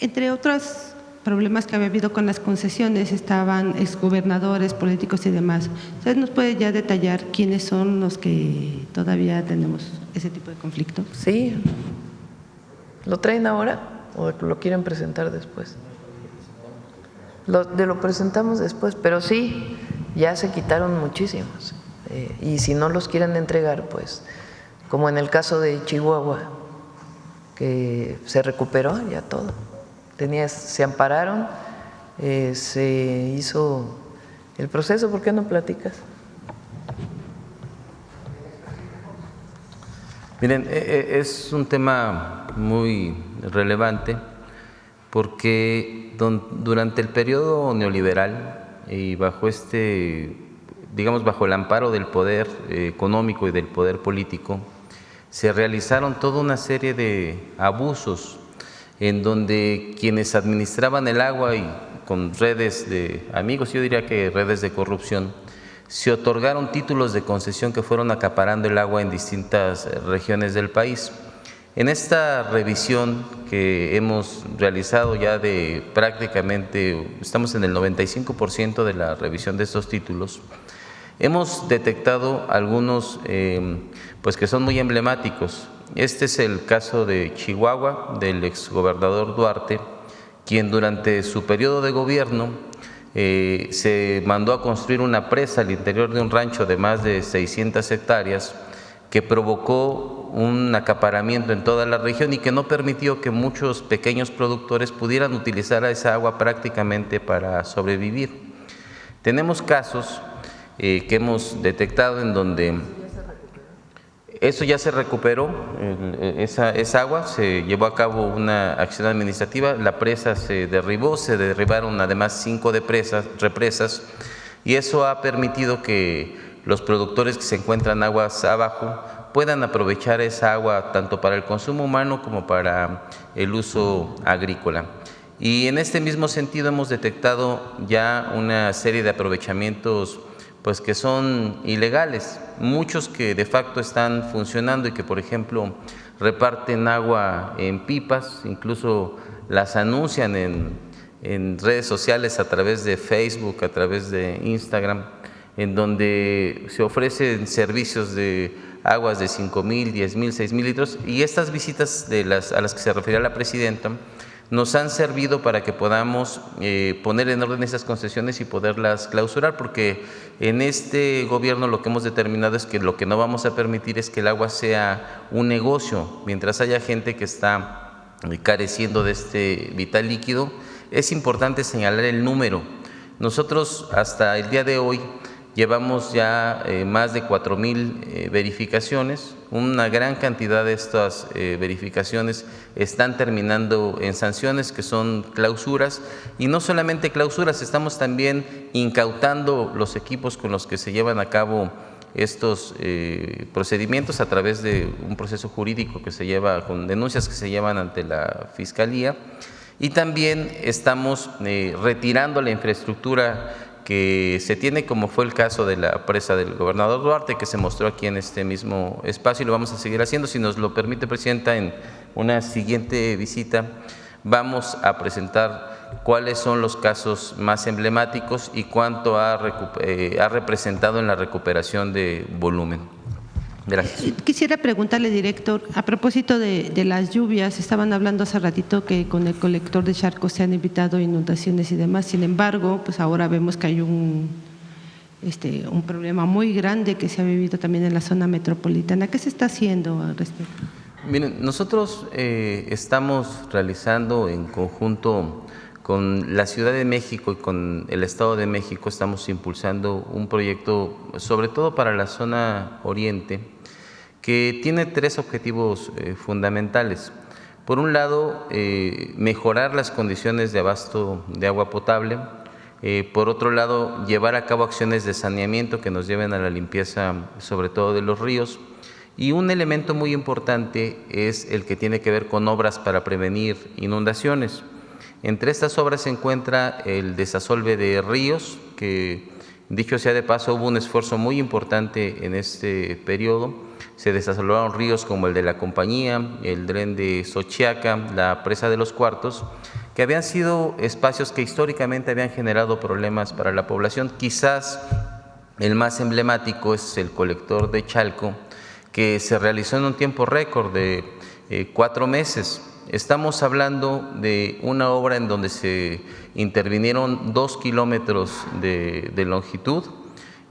Entre otros problemas que había habido con las concesiones, estaban exgobernadores, políticos y demás. ¿Usted nos puede ya detallar quiénes son los que todavía tenemos ese tipo de conflicto? Sí. ¿Lo traen ahora o lo quieren presentar después? Lo presentamos después, pero sí, ya se quitaron muchísimos. Y si no los quieren entregar, pues, como en el caso de Chihuahua, que se recuperó ya todo. Se ampararon, se hizo el proceso. ¿Por qué no platicas? Miren, es un tema muy relevante porque durante el periodo neoliberal y bajo digamos, bajo el amparo del poder económico y del poder político, se realizaron toda una serie de abusos en donde quienes administraban el agua y con redes de amigos, yo diría que redes de corrupción, se otorgaron títulos de concesión que fueron acaparando el agua en distintas regiones del país. En esta revisión que hemos realizado ya de prácticamente, estamos en el 95% de la revisión de estos títulos, hemos detectado algunos pues que son muy emblemáticos. Este es el caso de Chihuahua, del exgobernador Duarte, quien durante su periodo de gobierno se mandó a construir una presa al interior de un rancho de más de 600 hectáreas que provocó un acaparamiento en toda la región y que no permitió que muchos pequeños productores pudieran utilizar esa agua prácticamente para sobrevivir. Tenemos casos que hemos detectado en donde eso ya se recuperó, esa agua, se llevó a cabo una acción administrativa, la presa se derribó, se derribaron además 5 represas y eso ha permitido que los productores que se encuentran aguas abajo puedan aprovechar esa agua tanto para el consumo humano como para el uso agrícola. Y en este mismo sentido hemos detectado ya una serie de aprovechamientos pues que son ilegales, muchos que de facto están funcionando y que por ejemplo reparten agua en pipas, incluso las anuncian en redes sociales a través de Facebook, a través de Instagram, en donde se ofrecen servicios de aguas de 5,000, 10,000, 6,000 litros y estas visitas a las que se refería la presidenta nos han servido para que podamos poner en orden esas concesiones y poderlas clausurar, porque en este gobierno lo que hemos determinado es que lo que no vamos a permitir es que el agua sea un negocio. Mientras haya gente que está careciendo de este vital líquido, es importante señalar el número. Nosotros hasta el día de hoy llevamos ya más de 4,000 verificaciones. Una gran cantidad de estas verificaciones están terminando en sanciones, que son clausuras, y no solamente clausuras, estamos también incautando los equipos con los que se llevan a cabo estos procedimientos a través de un proceso jurídico que se lleva con denuncias que se llevan ante la Fiscalía, y también estamos retirando la infraestructura que se tiene, como fue el caso de la presa del gobernador Duarte, que se mostró aquí en este mismo espacio, y lo vamos a seguir haciendo. Si nos lo permite, Presidenta, en una siguiente visita vamos a presentar cuáles son los casos más emblemáticos y cuánto ha representado en la recuperación de volumen. Gracias. Quisiera preguntarle, director, a propósito de las lluvias, estaban hablando hace ratito que con el colector de charcos se han evitado inundaciones y demás, sin embargo, pues ahora vemos que hay un problema muy grande que se ha vivido también en la zona metropolitana. ¿Qué se está haciendo al respecto? Miren, nosotros estamos realizando en conjunto con la Ciudad de México y con el Estado de México, estamos impulsando un proyecto, sobre todo para la zona oriente, que tiene 3 objetivos fundamentales. Por un lado, mejorar las condiciones de abasto de agua potable. Por otro lado, llevar a cabo acciones de saneamiento que nos lleven a la limpieza, sobre todo de los ríos. Y un elemento muy importante es el que tiene que ver con obras para prevenir inundaciones. Entre estas obras se encuentra el desasolve de ríos, que dicho sea de paso, hubo un esfuerzo muy importante en este periodo. Se desasolvaron ríos como el de la Compañía, el Dren de Xochiaca, la Presa de los Cuartos, que habían sido espacios que históricamente habían generado problemas para la población. Quizás el más emblemático es el colector de Chalco, que se realizó en un tiempo récord de 4 meses. Estamos hablando de una obra en donde se intervinieron 2 kilómetros de longitud,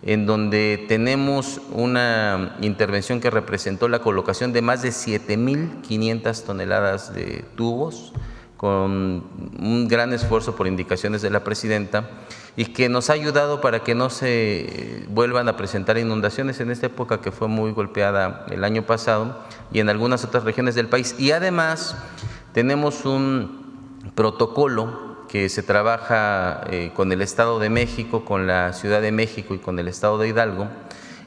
en donde tenemos una intervención que representó la colocación de más de 7.500 toneladas de tubos, con un gran esfuerzo por indicaciones de la presidenta, y que nos ha ayudado para que no se vuelvan a presentar inundaciones en esta época que fue muy golpeada el año pasado y en algunas otras regiones del país. Y además tenemos un protocolo que se trabaja con el Estado de México, con la Ciudad de México y con el Estado de Hidalgo,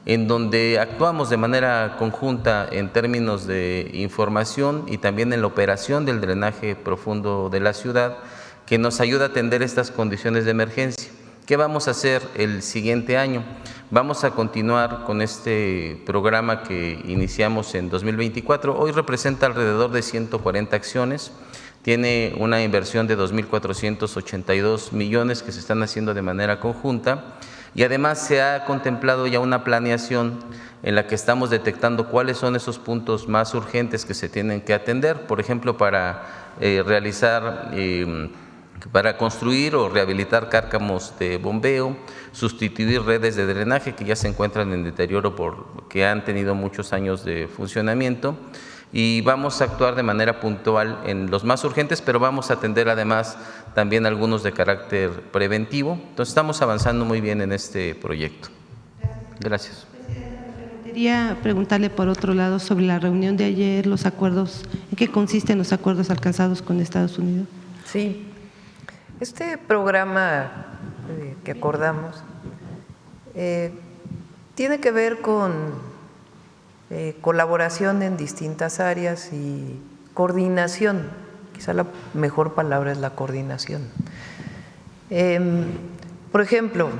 en donde actuamos de manera conjunta en términos de información y también en la operación del drenaje profundo de la ciudad, que nos ayuda a atender estas condiciones de emergencia. ¿Qué vamos a hacer el siguiente año? Vamos a continuar con este programa que iniciamos en 2024. Hoy representa alrededor de 140 acciones. Tiene una inversión de 2.482 millones que se están haciendo de manera conjunta. Y además se ha contemplado ya una planeación en la que estamos detectando cuáles son esos puntos más urgentes que se tienen que atender, por ejemplo, para para construir o rehabilitar cárcamos de bombeo, sustituir redes de drenaje que ya se encuentran en deterioro porque han tenido muchos años de funcionamiento. Y vamos a actuar de manera puntual en los más urgentes, pero vamos a atender además también algunos de carácter preventivo. Entonces estamos avanzando muy bien en este proyecto. Gracias. Quería preguntarle por otro lado sobre la reunión de ayer, los acuerdos, ¿en qué consisten los acuerdos alcanzados con Estados Unidos? Sí, este programa que acordamos tiene que ver con colaboración en distintas áreas y coordinación. Quizá la mejor palabra es la coordinación. Por ejemplo,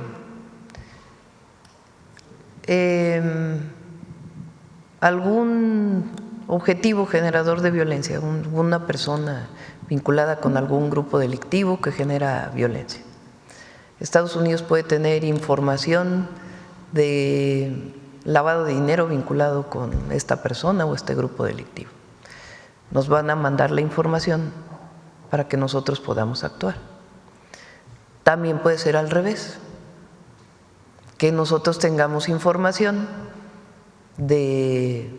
algún objetivo generador de violencia, una persona vinculada con algún grupo delictivo que genera violencia. Estados Unidos puede tener información de lavado de dinero vinculado con esta persona o este grupo delictivo. Nos van a mandar la información para que nosotros podamos actuar. También puede ser al revés, que nosotros tengamos información de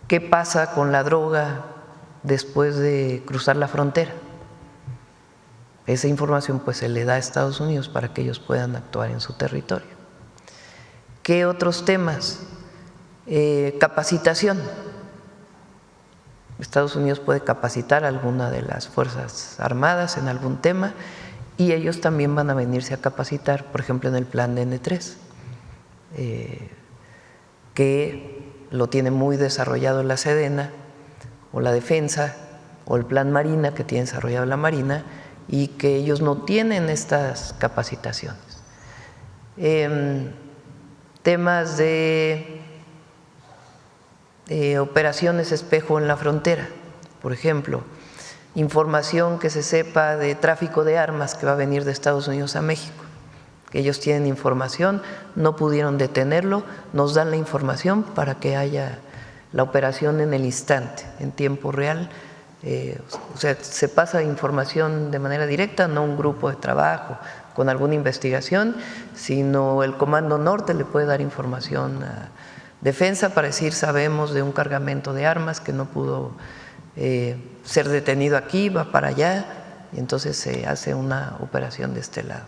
qué pasa con la droga después de cruzar la frontera. Esa información pues se le da a Estados Unidos para que ellos puedan actuar en su territorio. ¿Qué otros temas? Capacitación. Estados Unidos puede capacitar a alguna de las Fuerzas Armadas en algún tema y ellos también van a venirse a capacitar, por ejemplo, en el plan de N3, que lo tiene muy desarrollado la Sedena o la Defensa o el plan Marina que tiene desarrollado la Marina y que ellos no tienen estas capacitaciones. Temas de operaciones espejo en la frontera, por ejemplo, información que se sepa de tráfico de armas que va a venir de Estados Unidos a México, que ellos tienen información, no pudieron detenerlo, nos dan la información para que haya la operación en el instante, en tiempo real, o sea, se pasa información de manera directa, no un grupo de trabajo con alguna investigación, sino el Comando Norte le puede dar información a Defensa para decir sabemos de un cargamento de armas que no pudo ser detenido aquí, va para allá, y entonces se hace una operación de este lado.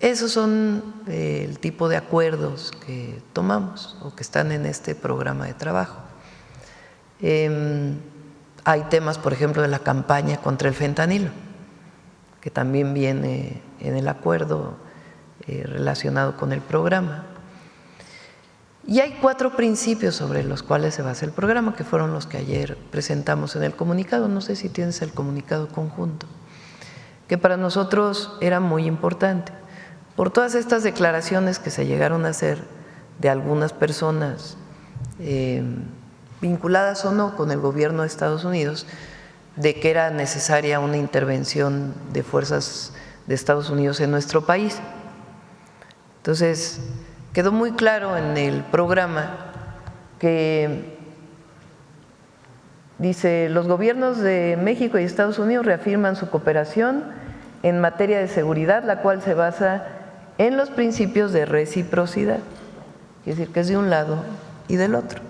Esos son el tipo de acuerdos que tomamos o que están en este programa de trabajo. Hay temas, por ejemplo, de la campaña contra el fentanilo, que también viene en el acuerdo relacionado con el programa. Y hay 4 principios sobre los cuales se basa el programa, que fueron los que ayer presentamos en el comunicado. No sé si tienes el comunicado conjunto, que para nosotros era muy importante. Por todas estas declaraciones que se llegaron a hacer de algunas personas vinculadas o no con el gobierno de Estados Unidos, de que era necesaria una intervención de fuerzas de Estados Unidos en nuestro país. Entonces, quedó muy claro en el programa que dice: los gobiernos de México y Estados Unidos reafirman su cooperación en materia de seguridad, la cual se basa en los principios de reciprocidad, es decir, que es de un lado y del otro.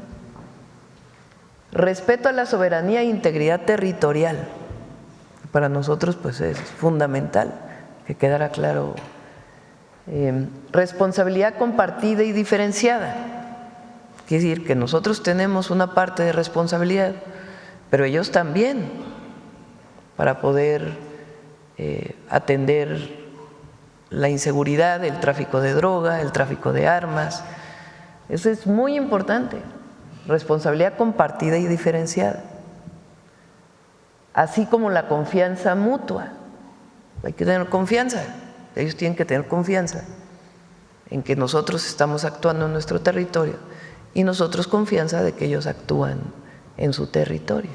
Respeto a la soberanía e integridad territorial. Para nosotros pues es fundamental que quedara claro. Responsabilidad compartida y diferenciada. Quiere decir que nosotros tenemos una parte de responsabilidad, pero ellos también, para poder atender la inseguridad, el tráfico de droga, el tráfico de armas. Eso es muy importante. Responsabilidad compartida y diferenciada, así como la confianza mutua. Hay que tener confianza, ellos tienen que tener confianza en que nosotros estamos actuando en nuestro territorio y nosotros confianza de que ellos actúan en su territorio.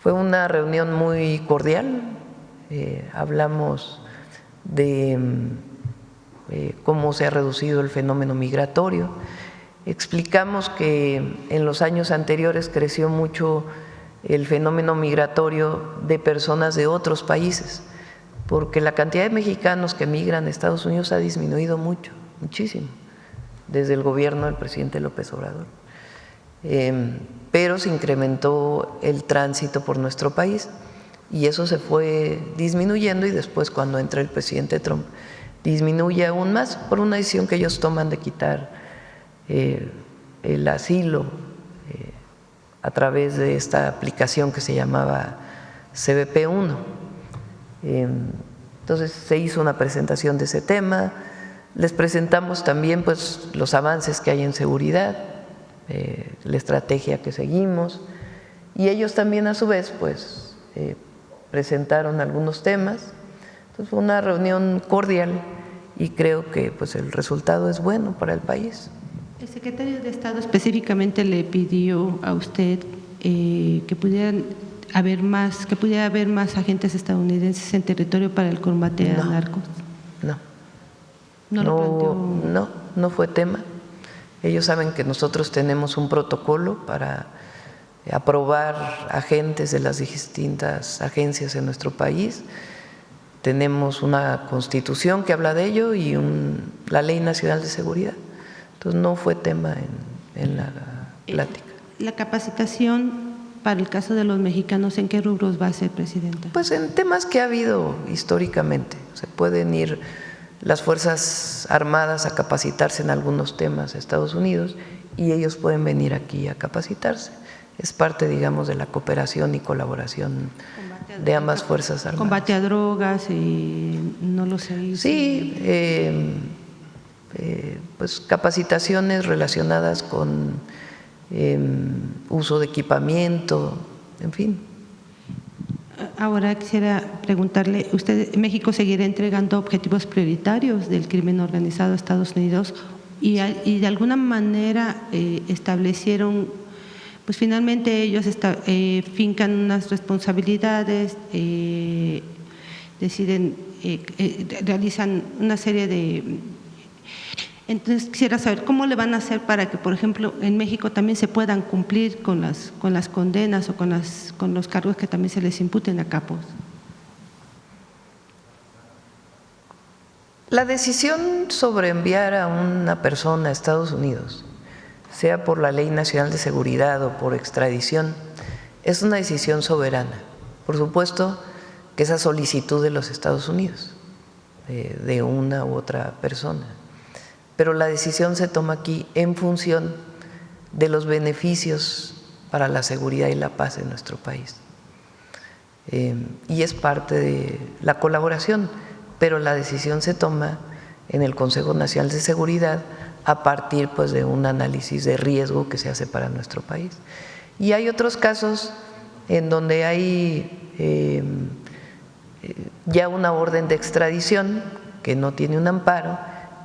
Fue una reunión muy cordial, hablamos de cómo se ha reducido el fenómeno migratorio. Explicamos que en los años anteriores creció mucho el fenómeno migratorio de personas de otros países, porque la cantidad de mexicanos que migran a Estados Unidos ha disminuido mucho, muchísimo, desde el gobierno del presidente López Obrador. Pero se incrementó el tránsito por nuestro país y eso se fue disminuyendo, y después, cuando entra el presidente Trump, disminuye aún más por una decisión que ellos toman de quitar el asilo a través de esta aplicación que se llamaba CBP-1. Entonces se hizo una presentación de ese tema, les presentamos también pues los avances que hay en seguridad, la estrategia que seguimos, y ellos también a su vez pues presentaron algunos temas. Entonces fue una reunión cordial y creo que pues el resultado es bueno para el país. El secretario de Estado específicamente le pidió a usted que pudiera haber más agentes estadounidenses en territorio para el combate a narcos. No fue tema. Ellos saben que nosotros tenemos un protocolo para aprobar agentes de las distintas agencias en nuestro país. Tenemos una constitución que habla de ello y la Ley Nacional de Seguridad. Entonces no fue tema en la plática. La capacitación para el caso de los mexicanos, ¿en qué rubros va a ser, Presidenta? Pues en temas que ha habido históricamente. Se pueden ir las Fuerzas Armadas a capacitarse en algunos temas a Estados Unidos y ellos pueden venir aquí a capacitarse. Es parte, digamos, de la cooperación y colaboración de ambas Fuerzas Armadas. Combate a drogas, no lo sé. Sí, pues capacitaciones relacionadas con uso de equipamiento, en fin. Ahora quisiera preguntarle, ¿México seguirá entregando objetivos prioritarios del crimen organizado a Estados Unidos y de alguna manera establecieron, pues finalmente ellos fincan unas responsabilidades, deciden, realizan una serie de… Entonces quisiera saber cómo le van a hacer para que, por ejemplo, en México también se puedan cumplir con las condenas o con los cargos que también se les imputen a capos. La decisión sobre enviar a una persona a Estados Unidos, sea por la Ley Nacional de Seguridad o por extradición, es una decisión soberana. Por supuesto que esa solicitud de los Estados Unidos, de una u otra persona, pero la decisión se toma aquí en función de los beneficios para la seguridad y la paz en nuestro país. Y es parte de la colaboración, pero la decisión se toma en el Consejo Nacional de Seguridad a partir pues de un análisis de riesgo que se hace para nuestro país. Y hay otros casos en donde hay ya una orden de extradición que no tiene un amparo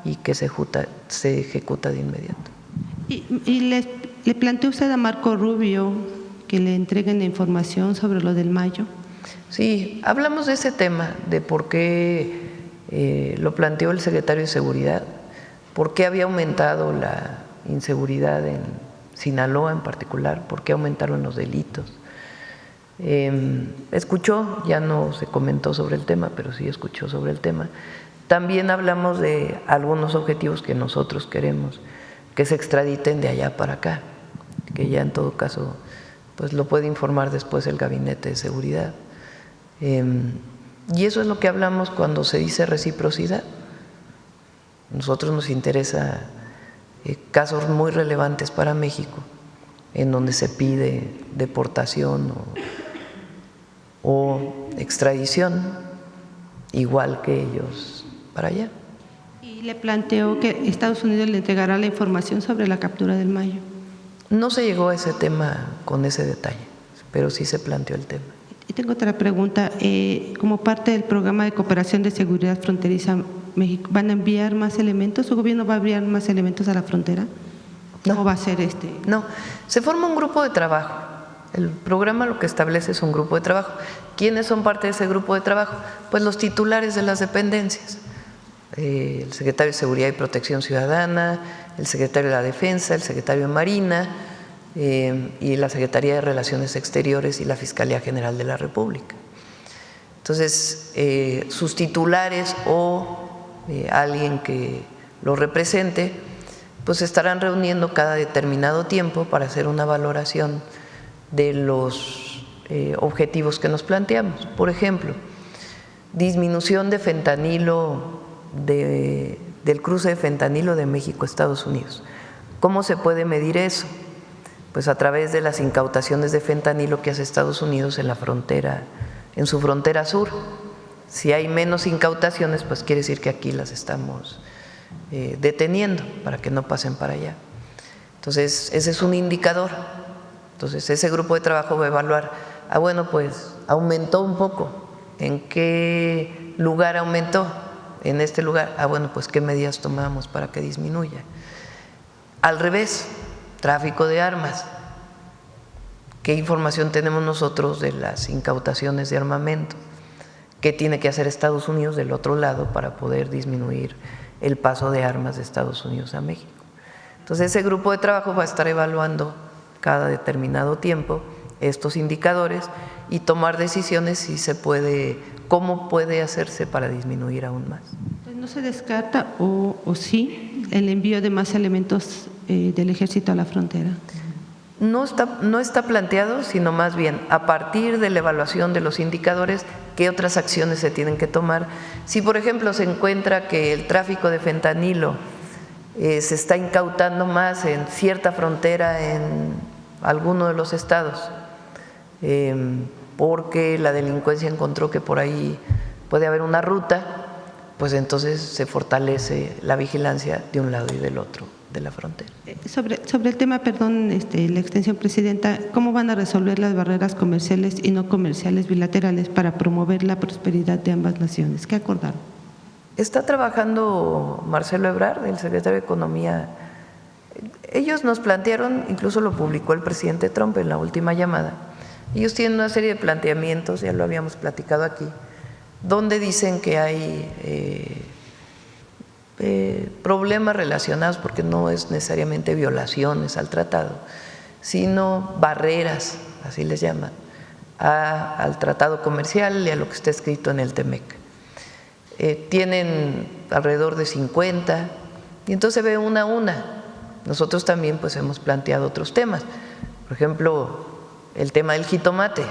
y que se ejecuta de inmediato. Y le planteó usted a Marco Rubio que le entreguen la información sobre lo del Mayo? Sí, hablamos de ese tema, de por qué lo planteó el secretario de Seguridad, por qué había aumentado la inseguridad en Sinaloa en particular, por qué aumentaron los delitos. Escuchó, ya no se comentó sobre el tema, pero sí escuchó sobre el tema. También hablamos de algunos objetivos que nosotros queremos que se extraditen de allá para acá, que ya en todo caso pues lo puede informar después el Gabinete de Seguridad. Y eso es lo que hablamos cuando se dice reciprocidad. Nosotros nos interesa casos muy relevantes para México, en donde se pide deportación o extradición, igual que ellos para allá. Y le planteó que Estados Unidos le entregará la información sobre la captura del Mayo. No se llegó a ese tema con ese detalle, pero sí se planteó el tema. Y tengo otra pregunta. Como parte del programa de cooperación de seguridad fronteriza México, ¿van a enviar más elementos? ¿Su gobierno va a enviar más elementos a la frontera? No. ¿O va a ser No, se forma un grupo de trabajo. El programa lo que establece es un grupo de trabajo. ¿Quiénes son parte de ese grupo de trabajo? Pues los titulares de las dependencias. El secretario de Seguridad y Protección Ciudadana, el secretario de la Defensa, el secretario de Marina y la Secretaría de Relaciones Exteriores y la Fiscalía General de la República. Entonces, sus titulares o alguien que lo represente, pues se estarán reuniendo cada determinado tiempo para hacer una valoración de los objetivos que nos planteamos. Por ejemplo, disminución de fentanilo, del cruce de fentanilo de México a Estados Unidos. ¿Cómo se puede medir eso? Pues a través de las incautaciones de fentanilo que hace Estados Unidos en la frontera, en su frontera sur. Si hay menos incautaciones, pues quiere decir que aquí las estamos deteniendo para que no pasen para allá. Entonces, ese es un indicador. Entonces, ese grupo de trabajo va a evaluar, bueno, pues aumentó un poco. ¿En qué lugar aumentó? En este lugar, bueno, pues qué medidas tomamos para que disminuya. Al revés, tráfico de armas. ¿Qué información tenemos nosotros de las incautaciones de armamento? ¿Qué tiene que hacer Estados Unidos del otro lado para poder disminuir el paso de armas de Estados Unidos a México? Entonces, ese grupo de trabajo va a estar evaluando cada determinado tiempo estos indicadores y tomar decisiones si se puede, cómo puede hacerse para disminuir aún más. Pues no se descarta o sí el envío de más elementos del ejército a la frontera. No está planteado, sino más bien a partir de la evaluación de los indicadores, qué otras acciones se tienen que tomar. Si, por ejemplo, se encuentra que el tráfico de fentanilo se está incautando más en cierta frontera en alguno de los estados, porque la delincuencia encontró que por ahí puede haber una ruta, pues entonces se fortalece la vigilancia de un lado y del otro de la frontera. Sobre el tema, perdón, la extensión, presidenta, ¿cómo van a resolver las barreras comerciales y no comerciales bilaterales para promover la prosperidad de ambas naciones? ¿Qué acordaron? Está trabajando Marcelo Ebrard, el secretario de Economía. Ellos nos plantearon, incluso lo publicó el presidente Trump en la última llamada, ellos tienen una serie de planteamientos, ya lo habíamos platicado aquí, donde dicen que hay problemas relacionados, porque no es necesariamente violaciones al tratado, sino barreras, así les llaman, al tratado comercial y a lo que está escrito en el TEMEC. Tienen alrededor de 50 y entonces se ve una a una. Nosotros también pues hemos planteado otros temas, por ejemplo, el tema del jitomate,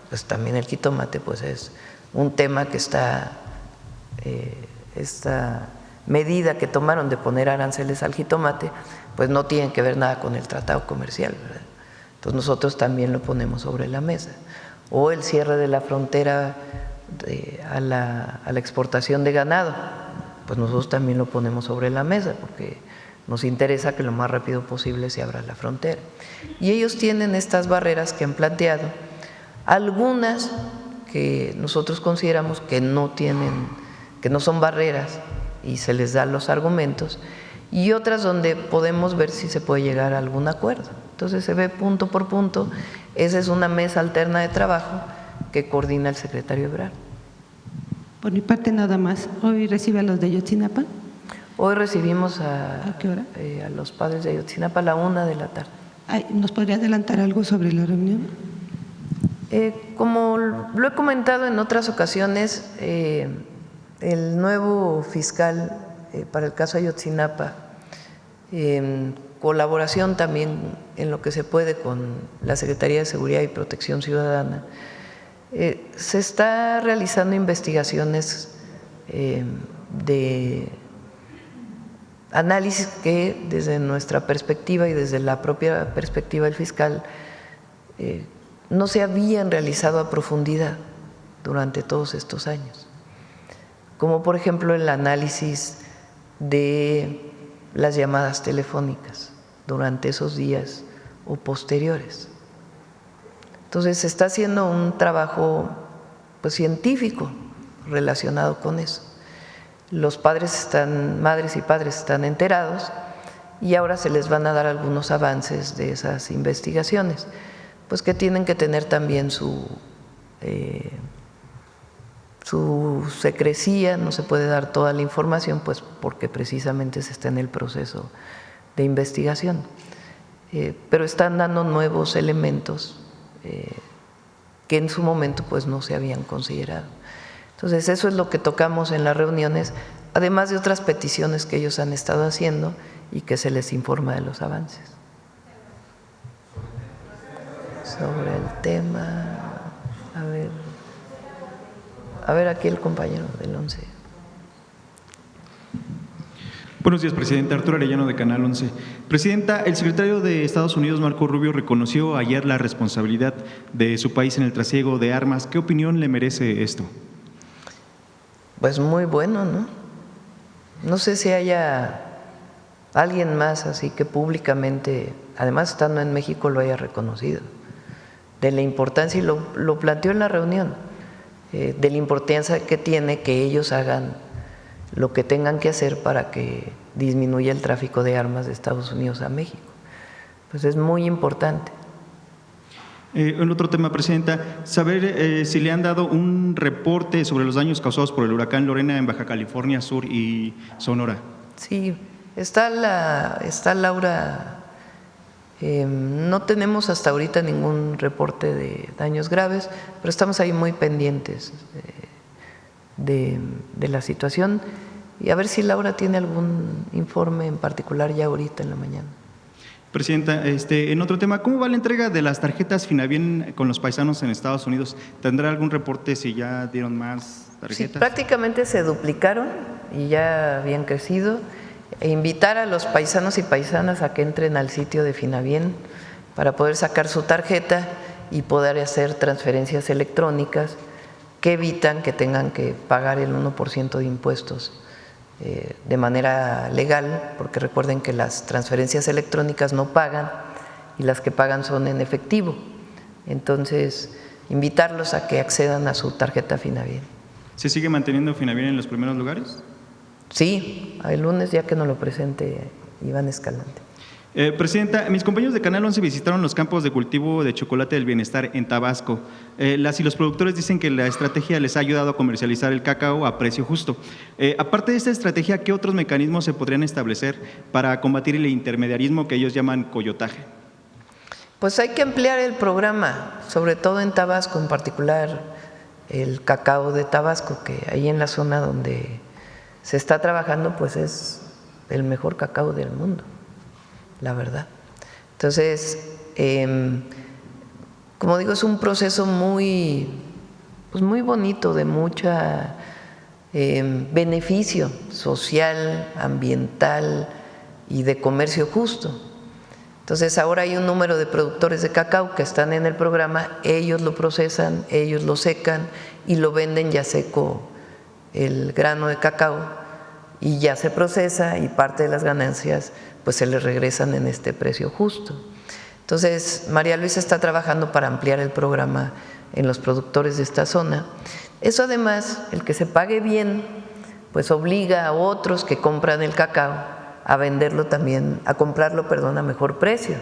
pues también el jitomate pues es un tema que está, esta medida que tomaron de poner aranceles al jitomate, pues no tiene que ver nada con el tratado comercial, ¿verdad? Entonces nosotros también lo ponemos sobre la mesa. O el cierre de la frontera a la exportación de ganado, pues nosotros también lo ponemos sobre la mesa porque nos interesa que lo más rápido posible se abra la frontera. Y ellos tienen estas barreras que han planteado, algunas que nosotros consideramos que no son barreras y se les da los argumentos, y otras donde podemos ver si se puede llegar a algún acuerdo. Entonces se ve punto por punto. Esa es una mesa alterna de trabajo que coordina el secretario Ebrard. Por mi parte nada más. Hoy recibe a los de Ayotzinapa. Hoy recibimos ¿A qué hora? a los padres de Ayotzinapa a la 1 de la tarde. Ay, ¿nos podría adelantar algo sobre la reunión? Como lo he comentado en otras ocasiones, el nuevo fiscal para el caso Ayotzinapa, en colaboración también en lo que se puede con la Secretaría de Seguridad y Protección Ciudadana, se está realizando investigaciones de análisis que desde nuestra perspectiva y desde la propia perspectiva del fiscal no se habían realizado a profundidad durante todos estos años, como por ejemplo el análisis de las llamadas telefónicas durante esos días o posteriores. Entonces se está haciendo un trabajo pues científico relacionado con eso. Los madres y padres están enterados y ahora se les van a dar algunos avances de esas investigaciones, pues que tienen que tener también su secrecía, no se puede dar toda la información, pues porque precisamente se está en el proceso de investigación. Pero están dando nuevos elementos que en su momento pues no se habían considerado. Entonces eso es lo que tocamos en las reuniones, además de otras peticiones que ellos han estado haciendo y que se les informa de los avances. Sobre el tema, a ver aquí el compañero del 11. Buenos días, presidente. Arturo Arellano, de Canal 11. Presidenta, el secretario de Estados Unidos, Marco Rubio, reconoció ayer la responsabilidad de su país en el trasiego de armas. ¿Qué opinión le merece esto? Pues muy bueno, ¿no? No sé si haya alguien más así que públicamente, además estando en México, lo haya reconocido, de la importancia, y lo planteó en la reunión, de la importancia que tiene que ellos hagan lo que tengan que hacer para que disminuya el tráfico de armas de Estados Unidos a México. Pues es muy importante. En otro tema, presidenta, saber si le han dado un reporte sobre los daños causados por el huracán Lorena en Baja California Sur y Sonora. Sí, está Laura. No tenemos hasta ahorita ningún reporte de daños graves, pero estamos ahí muy pendientes de la situación y a ver si Laura tiene algún informe en particular ya ahorita en la mañana. Presidenta, en otro tema, ¿cómo va la entrega de las tarjetas Finavien con los paisanos en Estados Unidos? ¿Tendrá algún reporte si ya dieron más tarjetas? Sí, prácticamente se duplicaron y ya habían crecido. Invitar a los paisanos y paisanas a que entren al sitio de Finavien para poder sacar su tarjeta y poder hacer transferencias electrónicas que evitan que tengan que pagar el 1% de impuestos de manera legal, porque recuerden que las transferencias electrónicas no pagan y las que pagan son en efectivo. Entonces, invitarlos a que accedan a su tarjeta Finavien. ¿Se sigue manteniendo Finavien en los primeros lugares? Sí, el lunes ya que nos lo presente Iván Escalante. Presidenta, mis compañeros de Canal 11 visitaron los campos de cultivo de chocolate del bienestar en Tabasco. Las y los productores dicen que la estrategia les ha ayudado a comercializar el cacao a precio justo. Aparte de esta estrategia, ¿qué otros mecanismos se podrían establecer para combatir el intermediarismo que ellos llaman coyotaje? Pues hay que ampliar el programa, sobre todo en Tabasco, en particular el cacao de Tabasco, que ahí en la zona donde se está trabajando, pues es el mejor cacao del mundo, la verdad. Entonces, como digo, es un proceso muy bonito, de mucha beneficio social, ambiental y de comercio justo. Entonces, ahora hay un número de productores de cacao que están en el programa, ellos lo procesan, ellos lo secan y lo venden ya seco el grano de cacao y ya se procesa y parte de las ganancias pues se les regresan en este precio justo. Entonces, María Luisa está trabajando para ampliar el programa en los productores de esta zona. Eso además, el que se pague bien, pues obliga a otros que compran el cacao a venderlo también, a comprarlo, a mejor precio,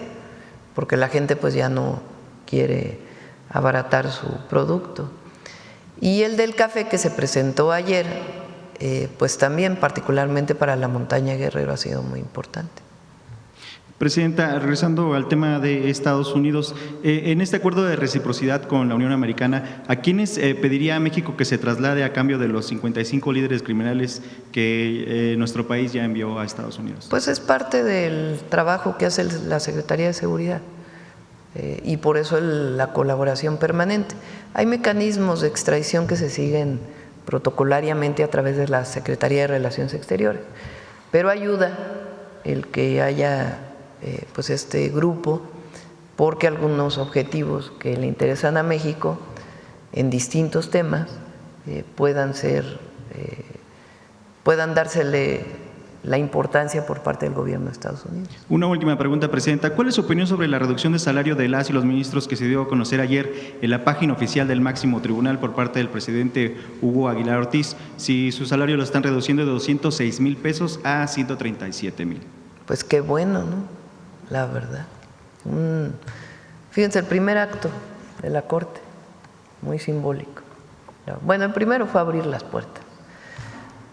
porque la gente pues ya no quiere abaratar su producto. Y el del café que se presentó ayer, pues también particularmente para la montaña Guerrero ha sido muy importante. Presidenta, regresando al tema de Estados Unidos, en este acuerdo de reciprocidad con la Unión Americana, ¿a quiénes pediría México que se traslade a cambio de los 55 líderes criminales que nuestro país ya envió a Estados Unidos? Pues es parte del trabajo que hace la Secretaría de Seguridad y por eso la colaboración permanente. Hay mecanismos de extradición que se siguen protocolariamente a través de la Secretaría de Relaciones Exteriores, pero ayuda el que haya pues este grupo, porque algunos objetivos que le interesan a México en distintos temas puedan dársele la importancia por parte del gobierno de Estados Unidos. Una última pregunta, Presidenta. ¿Cuál es su opinión sobre la reducción de salario de las y los ministros que se dio a conocer ayer en la página oficial del máximo tribunal por parte del presidente Hugo Aguilar Ortiz? Si su salario lo están reduciendo de 206,000 pesos a 137,000. Pues qué bueno, ¿no? La verdad. Fíjense, el primer acto de la Corte, muy simbólico. Bueno, el primero fue abrir las puertas.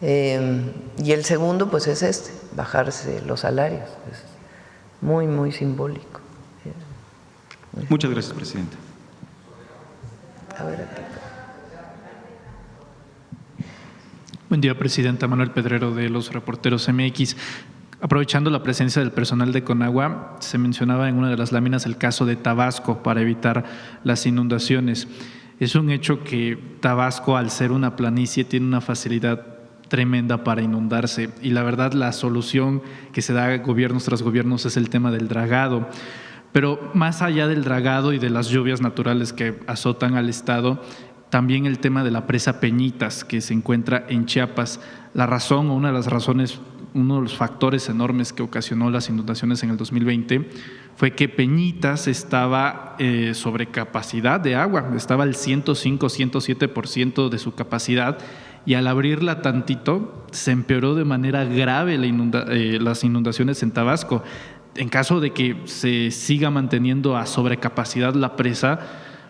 Y el segundo, pues es bajarse los salarios. Es muy, muy simbólico. Muchas gracias, Presidenta. A ver, aquí. Buen día, Presidenta. Manuel Pedrero, de los Reporteros MX. Aprovechando la presencia del personal de Conagua, se mencionaba en una de las láminas el caso de Tabasco para evitar las inundaciones. Es un hecho que Tabasco, al ser una planicie, tiene una facilidad tremenda para inundarse, y la verdad la solución que se da gobiernos tras gobiernos es el tema del dragado. Pero más allá del dragado y de las lluvias naturales que azotan al estado, también el tema de la presa Peñitas, que se encuentra en Chiapas. La razón, o una de las razones, uno de los factores enormes que ocasionó las inundaciones en el 2020 fue que Peñitas estaba sobre capacidad de agua, estaba al 105, 107% de su capacidad, y al abrirla tantito se empeoró de manera grave las inundaciones en Tabasco. En caso de que se siga manteniendo a sobrecapacidad la presa,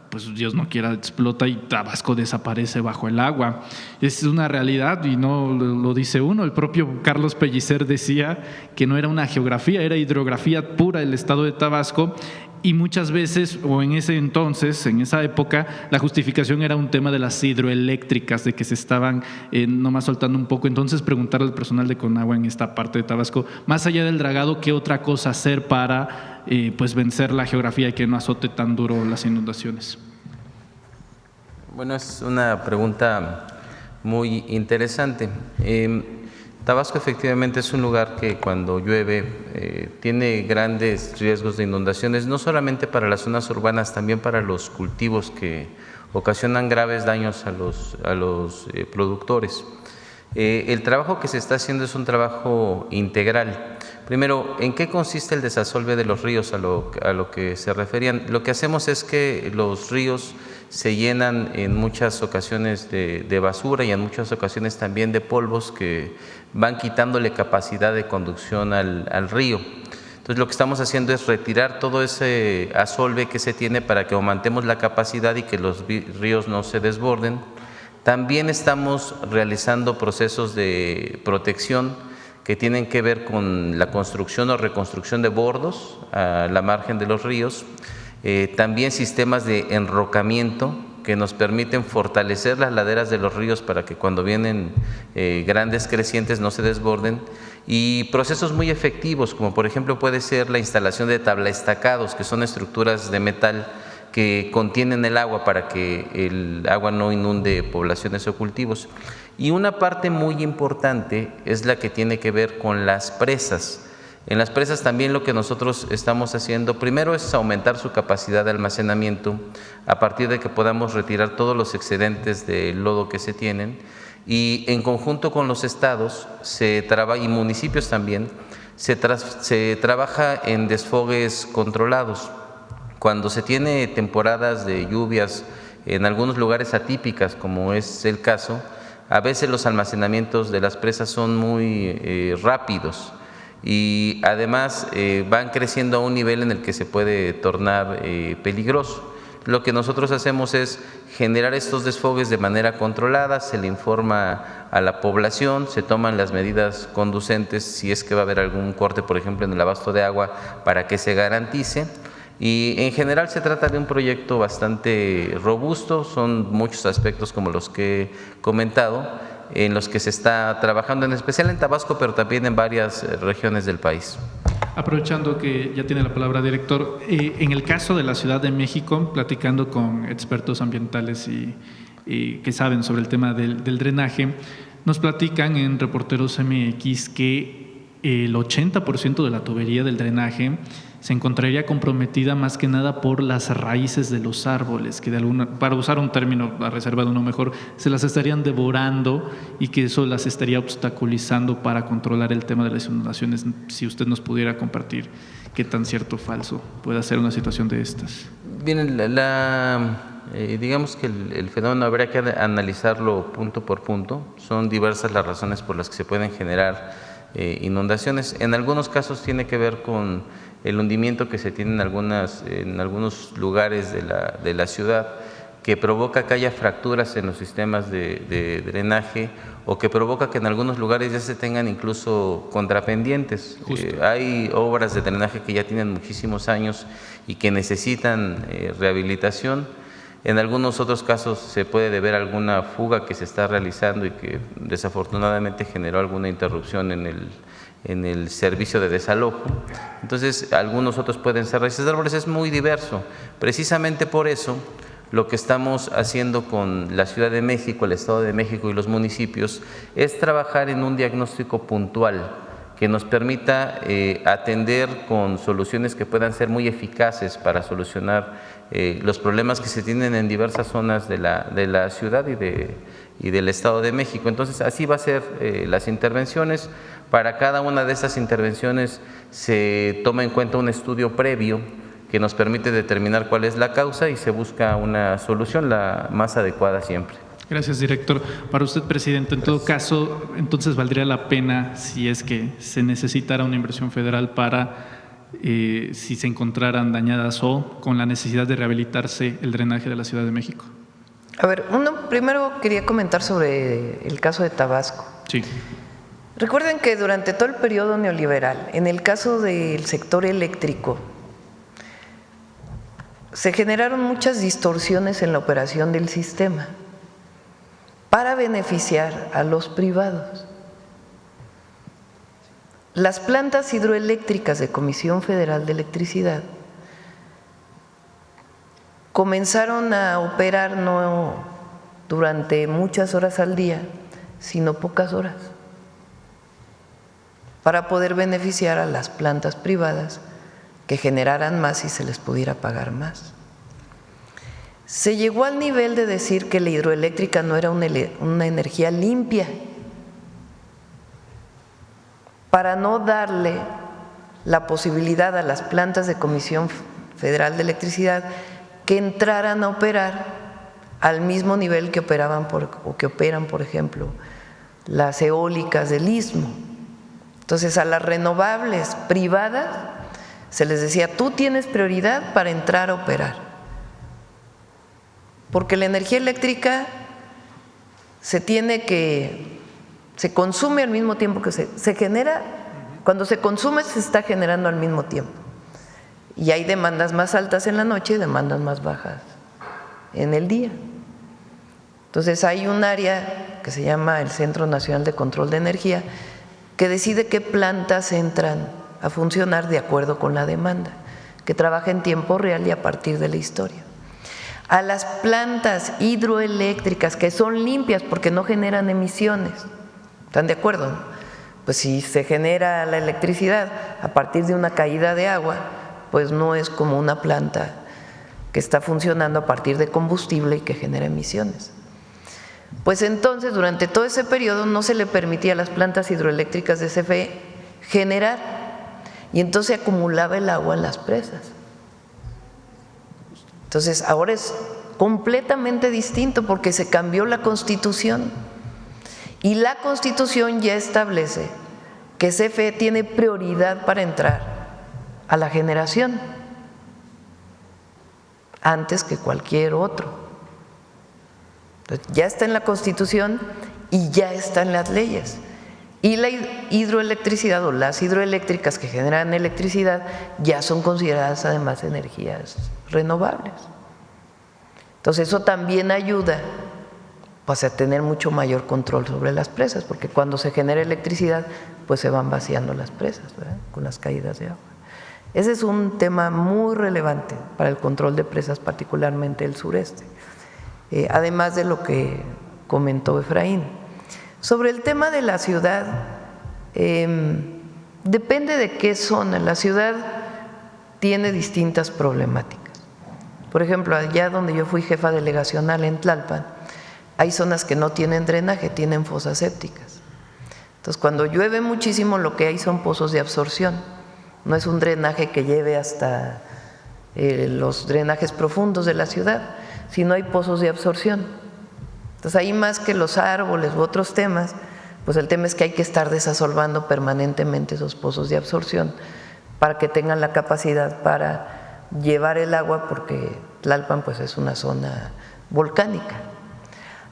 pues Dios no quiera, explota y Tabasco desaparece bajo el agua. Es una realidad y no lo dice uno. El propio Carlos Pellicer decía que no era una geografía, era hidrografía pura el estado de Tabasco, y muchas veces, o en ese entonces, en esa época, la justificación era un tema de las hidroeléctricas, de que se estaban nomás soltando un poco. Entonces, preguntarle al personal de Conagua en esta parte de Tabasco, más allá del dragado, ¿qué otra cosa hacer para pues vencer la geografía y que no azote tan duro las inundaciones? Bueno, es una pregunta muy interesante. Tabasco efectivamente es un lugar que cuando llueve tiene grandes riesgos de inundaciones, no solamente para las zonas urbanas, también para los cultivos que ocasionan graves daños a los productores. El trabajo que se está haciendo es un trabajo integral. Primero, ¿en qué consiste el desasolve de los ríos a lo que se referían? Lo que hacemos es que los ríos se llenan en muchas ocasiones de basura y en muchas ocasiones también de polvos que van quitándole capacidad de conducción al río. Entonces lo que estamos haciendo es retirar todo ese asolve que se tiene para que aumentemos la capacidad y que los ríos no se desborden. También estamos realizando procesos de protección que tienen que ver con la construcción o reconstrucción de bordos a la margen de los ríos. También sistemas de enrocamiento que nos permiten fortalecer las laderas de los ríos para que cuando vienen grandes crecientes no se desborden, y procesos muy efectivos como por ejemplo puede ser la instalación de tablaestacados, que son estructuras de metal que contienen el agua para que el agua no inunde poblaciones o cultivos. Y una parte muy importante es la que tiene que ver con las presas. En las presas también lo que nosotros estamos haciendo primero es aumentar su capacidad de almacenamiento a partir de que podamos retirar todos los excedentes de lodo que se tienen, y en conjunto con los estados y municipios también se trabaja en desfogues controlados. Cuando se tiene temporadas de lluvias en algunos lugares atípicas, como es el caso, a veces los almacenamientos de las presas son muy rápidos. y además van creciendo a un nivel en el que se puede tornar peligroso. Lo que nosotros hacemos es generar estos desfogues de manera controlada, se le informa a la población, se toman las medidas conducentes si es que va a haber algún corte, por ejemplo, en el abasto de agua, para que se garantice. Y en general se trata de un proyecto bastante robusto, son muchos aspectos como los que he comentado, en los que se está trabajando, en especial en Tabasco, pero también en varias regiones del país. Aprovechando que ya tiene la palabra, director, en el caso de la Ciudad de México, platicando con expertos ambientales y que saben sobre el tema del drenaje, nos platican en Reporteros MX que el 80% de la tubería del drenaje se encontraría comprometida más que nada por las raíces de los árboles, que para usar un término reservado uno mejor, se las estarían devorando y que eso las estaría obstaculizando para controlar el tema de las inundaciones. Si usted nos pudiera compartir qué tan cierto o falso puede ser una situación de estas. Bien, digamos que el fenómeno habría que analizarlo punto por punto. Son diversas las razones por las que se pueden generar inundaciones. En algunos casos tiene que ver con el hundimiento que se tiene en algunos lugares de la ciudad, que provoca que haya fracturas en los sistemas de drenaje, o que provoca que en algunos lugares ya se tengan incluso contrapendientes. Hay obras de drenaje que ya tienen muchísimos años y que necesitan rehabilitación. En algunos otros casos se puede deber a alguna fuga que se está realizando y que desafortunadamente generó alguna interrupción en el servicio de desalojo. Entonces, algunos otros pueden ser raíces de árboles, es muy diverso. Precisamente por eso, lo que estamos haciendo con la Ciudad de México, el Estado de México y los municipios es trabajar en un diagnóstico puntual que nos permita atender con soluciones que puedan ser muy eficaces para solucionar los problemas que se tienen en diversas zonas de la ciudad y del Estado de México. Entonces, así va a ser las intervenciones. Para cada una de estas intervenciones se toma en cuenta un estudio previo que nos permite determinar cuál es la causa y se busca una solución la más adecuada siempre. Gracias, director. Para usted, presidente, en todo caso, entonces valdría la pena, si es que se necesitara una inversión federal para, si se encontraran dañadas o con la necesidad de rehabilitarse el drenaje de la Ciudad de México. A ver, primero quería comentar sobre el caso de Tabasco. Sí. Recuerden que durante todo el periodo neoliberal, en el caso del sector eléctrico, se generaron muchas distorsiones en la operación del sistema para beneficiar a los privados. Las plantas hidroeléctricas de Comisión Federal de Electricidad comenzaron a operar no durante muchas horas al día, sino pocas horas, para poder beneficiar a las plantas privadas que generaran más y se les pudiera pagar más. Se llegó al nivel de decir que la hidroeléctrica no era una energía limpia, para no darle la posibilidad a las plantas de Comisión Federal de Electricidad que entraran a operar al mismo nivel que operan, por ejemplo, las eólicas del Istmo. Entonces, a las renovables privadas se les decía, tú tienes prioridad para entrar a operar, porque la energía eléctrica se consume al mismo tiempo que se genera. Cuando se consume, se está generando al mismo tiempo. Y hay demandas más altas en la noche y demandas más bajas en el día. Entonces, hay un área que se llama el Centro Nacional de Control de Energía que decide qué plantas entran a funcionar de acuerdo con la demanda, que trabaja en tiempo real y a partir de la historia. A las plantas hidroeléctricas que son limpias porque no generan emisiones, ¿están de acuerdo? Pues si se genera la electricidad a partir de una caída de agua, pues no es como una planta que está funcionando a partir de combustible y que genera emisiones. Pues entonces, durante todo ese periodo no se le permitía a las plantas hidroeléctricas de CFE generar, y entonces acumulaba el agua en las presas. Entonces, ahora es completamente distinto porque se cambió la Constitución, y la Constitución ya establece que CFE tiene prioridad para entrar a la generación antes que cualquier otro. Entonces, ya está en la Constitución y ya está en las leyes. Y la hidroelectricidad o las hidroeléctricas que generan electricidad ya son consideradas además energías renovables. Entonces eso también ayuda pues, a tener mucho mayor control sobre las presas, porque cuando se genera electricidad pues se van vaciando las presas, ¿verdad?, con las caídas de agua. Ese es un tema muy relevante para el control de presas, particularmente el sureste, además de lo que comentó Efraín. Sobre el tema de la ciudad, depende de qué zona. La ciudad tiene distintas problemáticas. Por ejemplo, allá donde yo fui jefa delegacional en Tlalpan, hay zonas que no tienen drenaje, tienen fosas sépticas. Entonces, cuando llueve muchísimo, lo que hay son pozos de absorción. No es un drenaje que lleve hasta los drenajes profundos de la ciudad, sino hay pozos de absorción. Entonces, ahí más que los árboles u otros temas, pues el tema es que hay que estar desasolvando permanentemente esos pozos de absorción para que tengan la capacidad para llevar el agua, porque Tlalpan pues es una zona volcánica.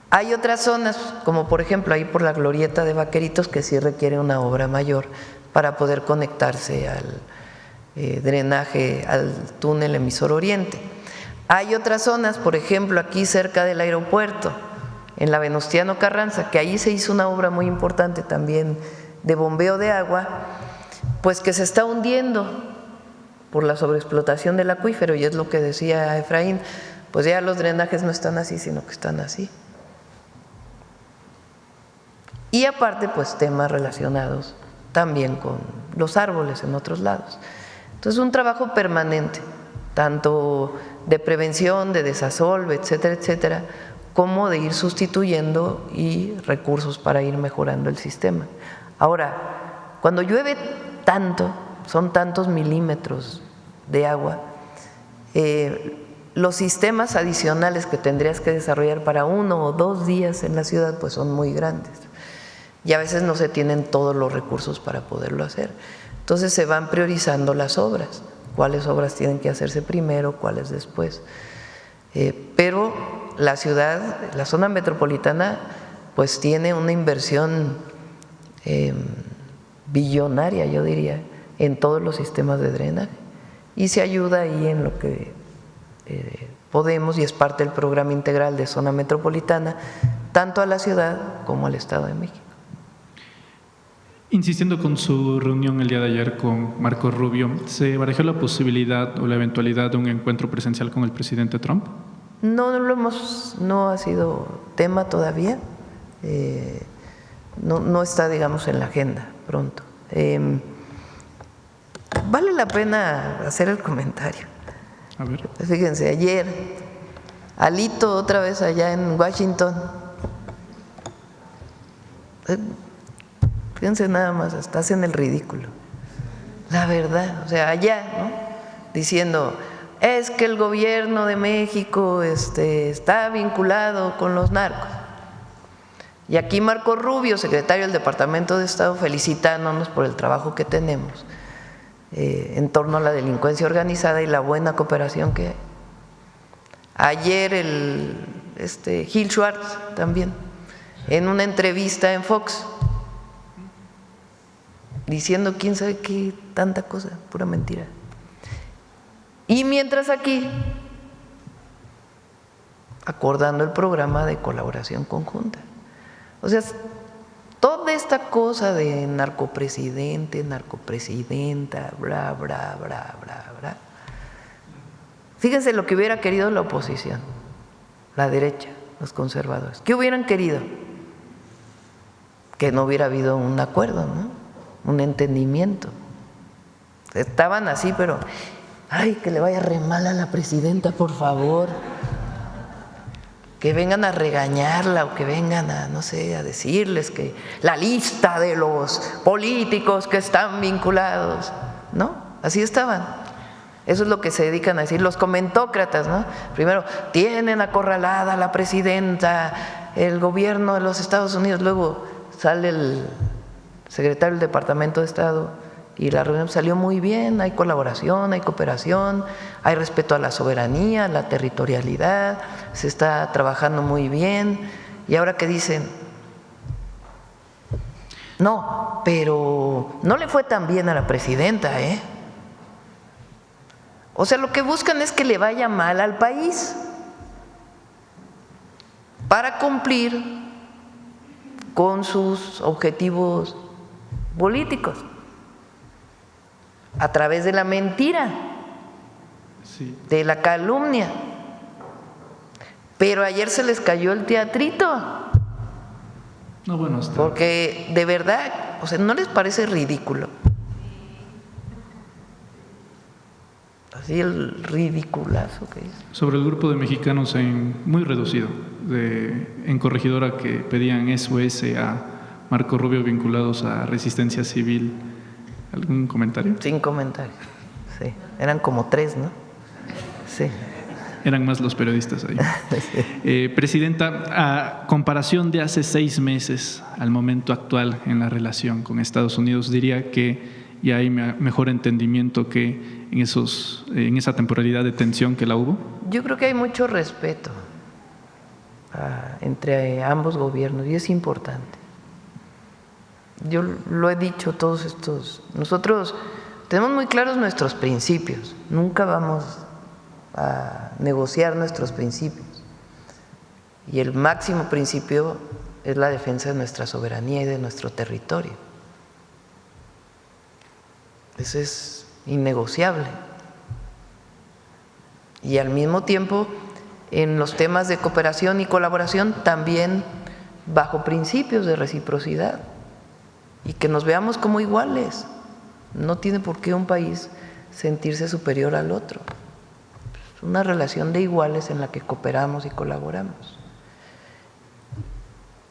Hay otras zonas, como por ejemplo ahí por la glorieta de Vaqueritos, que sí requiere una obra mayor para poder conectarse al drenaje, al túnel emisor oriente. Hay otras zonas, por ejemplo aquí cerca del aeropuerto, en la Venustiano Carranza, que ahí se hizo una obra muy importante también de bombeo de agua, pues que se está hundiendo por la sobreexplotación del acuífero, y es lo que decía Efraín, pues ya los drenajes no están así, sino que están así. Y aparte, pues temas relacionados también con los árboles en otros lados. Entonces, un trabajo permanente, tanto de prevención, de desasolve, etcétera, etcétera, como de ir sustituyendo y recursos para ir mejorando el sistema. Ahora, cuando llueve tanto, son tantos milímetros de agua, los sistemas adicionales que tendrías que desarrollar para 1 o 2 días en la ciudad pues son muy grandes y a veces no se tienen todos los recursos para poderlo hacer. Entonces se van priorizando las obras, cuáles obras tienen que hacerse primero, cuáles después. Pero la ciudad, la zona metropolitana, pues tiene una inversión billonaria, yo diría, en todos los sistemas de drenaje, y se ayuda ahí en lo que podemos, y es parte del programa integral de zona metropolitana, tanto a la ciudad como al Estado de México. Insistiendo con su reunión el día de ayer con Marco Rubio, ¿se barajó la posibilidad o la eventualidad de un encuentro presencial con el presidente Trump? No ha sido tema todavía, no está, digamos, en la agenda pronto. Vale la pena hacer el comentario. A ver. Fíjense, ayer, Alito otra vez allá en Washington, fíjense nada más, hasta hacen el ridículo, la verdad, o sea, allá, ¿no?, diciendo, es que el gobierno de México está vinculado con los narcos. Y aquí Marco Rubio, secretario del Departamento de Estado, felicitándonos por el trabajo que tenemos en torno a la delincuencia organizada y la buena cooperación que hay. Ayer Gil Schwartz también, en una entrevista en Fox, diciendo quién sabe qué, tanta cosa, pura mentira. Y mientras aquí, acordando el programa de colaboración conjunta. O sea, toda esta cosa de narcopresidente, narcopresidenta, bla, bla, bla, bla, bla. Fíjense lo que hubiera querido la oposición, la derecha, los conservadores. ¿Qué hubieran querido? Que no hubiera habido un acuerdo, ¿no?, un entendimiento. Estaban así, pero ay, que le vaya re mal a la presidenta, por favor. Que vengan a regañarla o que vengan a, no sé, a decirles que la lista de los políticos que están vinculados, ¿no? Así estaban. Eso es lo que se dedican a decir los comentócratas, ¿no? Primero, tienen acorralada a la presidenta, el gobierno de los Estados Unidos, luego sale secretario del Departamento de Estado, y la reunión salió muy bien, hay colaboración, hay cooperación, hay respeto a la soberanía, a la territorialidad, se está trabajando muy bien. Y ahora que dicen, no, pero no le fue tan bien a la presidenta, ¿eh? O sea, lo que buscan es que le vaya mal al país para cumplir con sus objetivos políticos a través de la mentira, Sí. de la calumnia. Pero ayer se les cayó el teatrito, No, bueno, está. porque de verdad, o sea, ¿no les parece ridículo? Así el ridiculazo que es. Sobre el grupo de mexicanos muy reducido, en Corregidora, que pedían SOS a Marco Rubio vinculados a Resistencia Civil. ¿Algún comentario? Sin comentarios, sí. Eran como 3, ¿no? Sí. Eran más los periodistas ahí. Presidenta, a comparación de hace 6 meses al momento actual en la relación con Estados Unidos, diría que ya hay mejor entendimiento que en esa temporalidad de tensión que la hubo. Yo creo que hay mucho respeto entre ambos gobiernos y es importante. Yo lo he dicho todos estos, nosotros tenemos muy claros nuestros principios, nunca vamos a negociar nuestros principios y el máximo principio es la defensa de nuestra soberanía y de nuestro territorio. Eso es innegociable. Y al mismo tiempo, en los temas de cooperación y colaboración, también bajo principios de reciprocidad y que nos veamos como iguales. No tiene por qué un país sentirse superior al otro. Es una relación de iguales en la que cooperamos y colaboramos.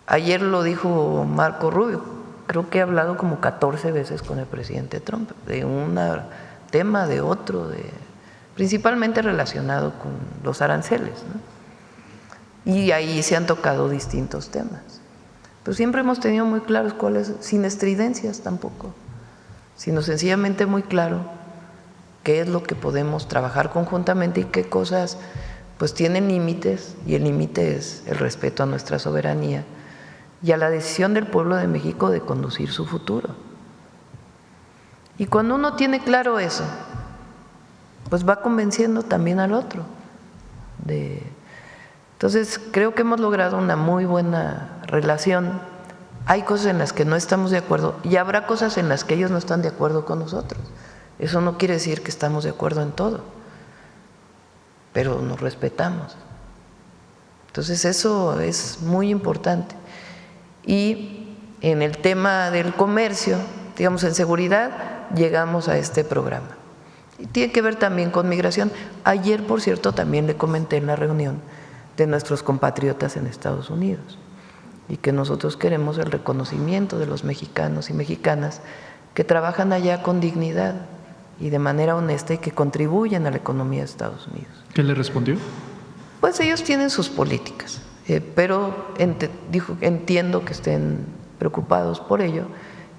Ayer lo dijo Marco Rubio, creo que he hablado como 14 veces con el presidente Trump, de un tema, de otro, principalmente relacionado con los aranceles, ¿no? Y ahí se han tocado distintos temas. Pero siempre hemos tenido muy claros cuáles, sin estridencias tampoco, sino sencillamente muy claro qué es lo que podemos trabajar conjuntamente y qué cosas pues tienen límites, y el límite es el respeto a nuestra soberanía y a la decisión del pueblo de México de conducir su futuro. Y cuando uno tiene claro eso, pues va convenciendo también al otro. Entonces, creo que hemos logrado una muy buena relación. Hay cosas en las que no estamos de acuerdo y habrá cosas en las que ellos no están de acuerdo con nosotros. Eso no quiere decir que estamos de acuerdo en todo, pero nos respetamos. Entonces, eso es muy importante. Y en el tema del comercio, digamos, en seguridad, llegamos a este programa. Y tiene que ver también con migración. Ayer, por cierto, también le comenté en la reunión de nuestros compatriotas en Estados Unidos y que nosotros queremos el reconocimiento de los mexicanos y mexicanas que trabajan allá con dignidad y de manera honesta y que contribuyen a la economía de Estados Unidos. ¿Qué le respondió? Pues ellos tienen sus políticas, pero dijo, entiendo que estén preocupados por ello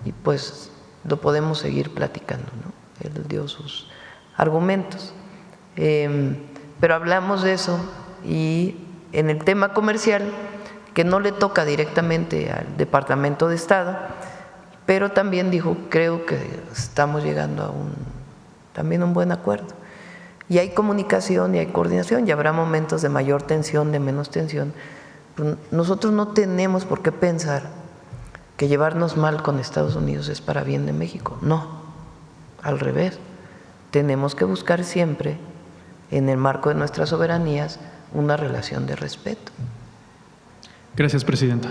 y pues lo podemos seguir platicando, ¿no? Él dio sus argumentos, pero hablamos de eso. Y en el tema comercial, que no le toca directamente al Departamento de Estado, pero también dijo, creo que estamos llegando a también un buen acuerdo. Y hay comunicación y hay coordinación y habrá momentos de mayor tensión, de menos tensión. Pero nosotros no tenemos por qué pensar que llevarnos mal con Estados Unidos es para bien de México. No, al revés. Tenemos que buscar siempre, en el marco de nuestras soberanías, una relación de respeto. Gracias, presidenta.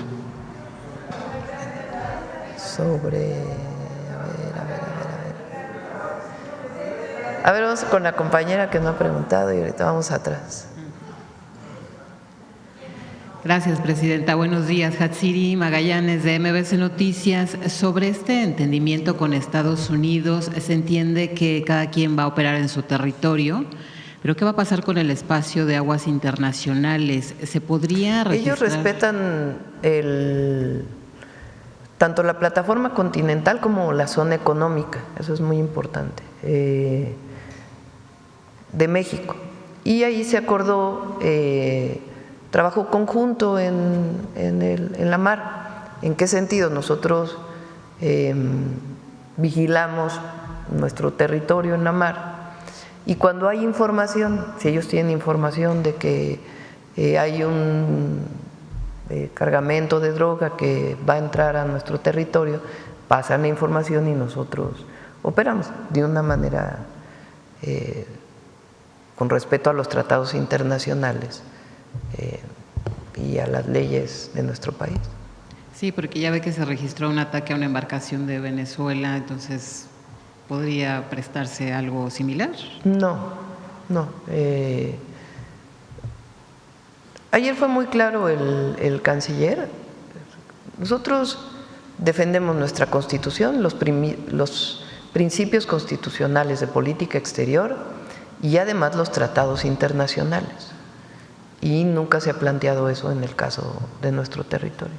A ver, vamos con la compañera que no ha preguntado y ahorita vamos atrás. Gracias, presidenta. Buenos días. Hatsiri Magallanes, de MBC Noticias. Sobre este entendimiento con Estados Unidos, se entiende que cada quien va a operar en su territorio, pero ¿qué va a pasar con el espacio de aguas internacionales? ¿Se podría registrar? Ellos respetan el tanto la plataforma continental como la zona económica, eso es muy importante, de México. Y ahí se acordó trabajo conjunto en la mar. ¿En qué sentido? Nosotros vigilamos nuestro territorio en la mar y cuando hay información, si ellos tienen información de que hay un cargamento de droga que va a entrar a nuestro territorio, pasan la información y nosotros operamos de una manera con respeto a los tratados internacionales y a las leyes de nuestro país. Sí, porque ya ve que se registró un ataque a una embarcación de Venezuela, entonces ¿podría prestarse algo similar? No. Ayer fue muy claro el canciller. Nosotros defendemos nuestra Constitución, los principios constitucionales de política exterior y además los tratados internacionales. Y nunca se ha planteado eso en el caso de nuestro territorio.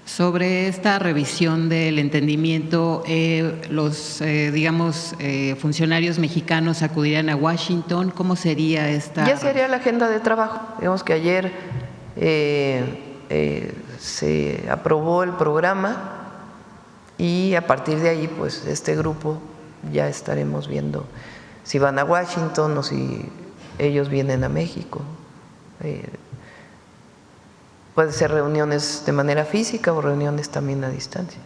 Sobre esta revisión del entendimiento, los funcionarios mexicanos acudirán a Washington. ¿Cómo sería esta? Ya se haría la agenda de trabajo. Digamos que ayer se aprobó el programa y a partir de ahí, pues este grupo ya estaremos viendo si van a Washington o si ellos vienen a México. Puede ser reuniones de manera física o reuniones también a distancia.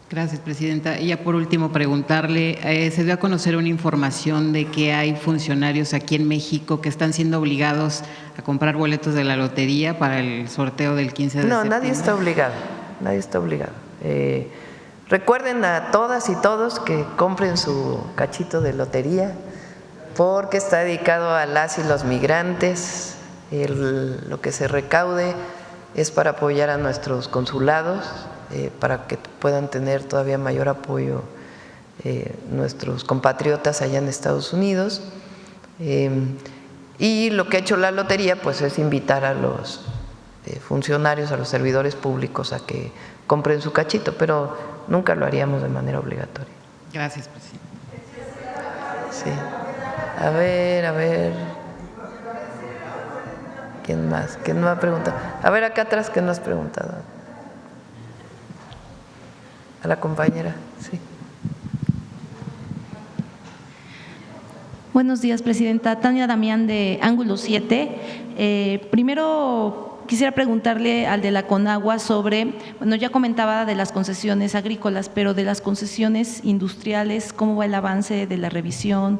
Gracias, presidenta. Y ya por último, preguntarle, se dio a conocer una información de que hay funcionarios aquí en México que están siendo obligados a comprar boletos de la lotería para el sorteo del 15 de septiembre. No, nadie está obligado. Recuerden a todas y todos que compren su cachito de lotería porque está dedicado a las y los migrantes. Lo que se recaude es para apoyar a nuestros consulados, para que puedan tener todavía mayor apoyo nuestros compatriotas allá en Estados Unidos. Y lo que ha hecho la lotería pues es invitar a los funcionarios, a los servidores públicos a que compren su cachito, pero nunca lo haríamos de manera obligatoria. Gracias, presidente. Sí. A ver. ¿Quién más? ¿Quién no ha preguntado? A ver, acá atrás, ¿quién no has preguntado? A la compañera, sí. Buenos días, presidenta. Tania Damián, de Ángulo 7. Primero, quisiera preguntarle al de la Conagua sobre, bueno, ya comentaba de las concesiones agrícolas, pero de las concesiones industriales, ¿cómo va el avance de la revisión?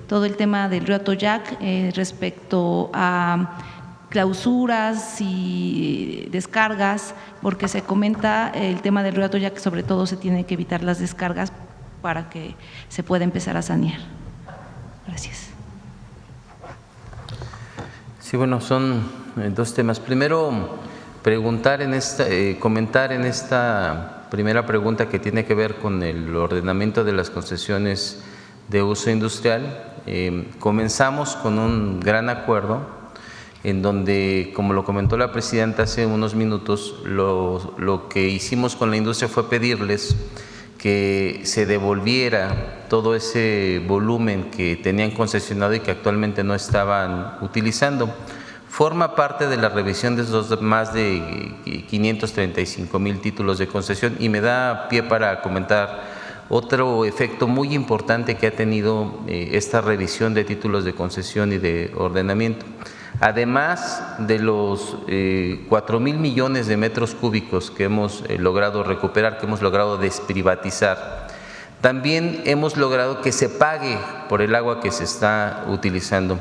Todo el tema del río Atoyac respecto a clausuras y descargas, porque se comenta el tema del río Atoyac que sobre todo se tiene que evitar las descargas para que se pueda empezar a sanear. Gracias. Sí, bueno, son dos temas. Primero, comentar en esta primera pregunta que tiene que ver con el ordenamiento de las concesiones de uso industrial. Comenzamos con un gran acuerdo en donde, como lo comentó la presidenta hace unos minutos, lo que hicimos con la industria fue pedirles que se devolviera todo ese volumen que tenían concesionado y que actualmente no estaban utilizando. Forma parte de la revisión de esos más de 535,000 títulos de concesión y me da pie para comentar otro efecto muy importante que ha tenido esta revisión de títulos de concesión y de ordenamiento. Además de los 4,000 millones de metros cúbicos que hemos logrado recuperar, que hemos logrado desprivatizar, también hemos logrado que se pague por el agua que se está utilizando.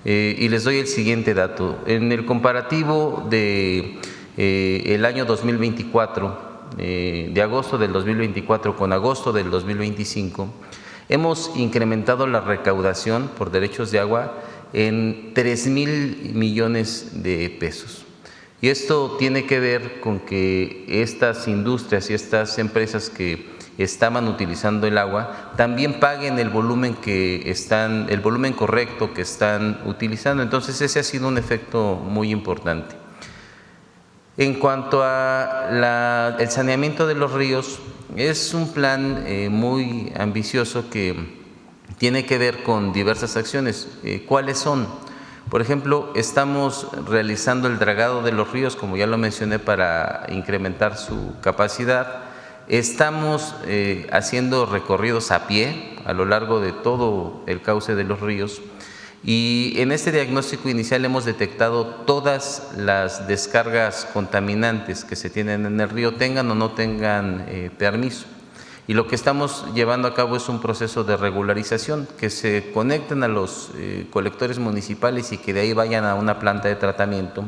Y les doy el siguiente dato. En el comparativo de el año 2024, de agosto del 2024 con agosto del 2025, hemos incrementado la recaudación por derechos de agua en 3,000 millones de pesos. Y esto tiene que ver con que estas industrias y estas empresas que estaban utilizando el agua también paguen el volumen correcto que están utilizando. Entonces ese ha sido un efecto muy importante. En cuanto a el saneamiento de los ríos, es un plan muy ambicioso que tiene que ver con diversas acciones. ¿Cuáles son? Por ejemplo, estamos realizando el dragado de los ríos, como ya lo mencioné, para incrementar su capacidad. Estamos haciendo recorridos a pie a lo largo de todo el cauce de los ríos. Y en este diagnóstico inicial hemos detectado todas las descargas contaminantes que se tienen en el río, tengan o no tengan permiso. Y lo que estamos llevando a cabo es un proceso de regularización, que se conecten a los colectores municipales y que de ahí vayan a una planta de tratamiento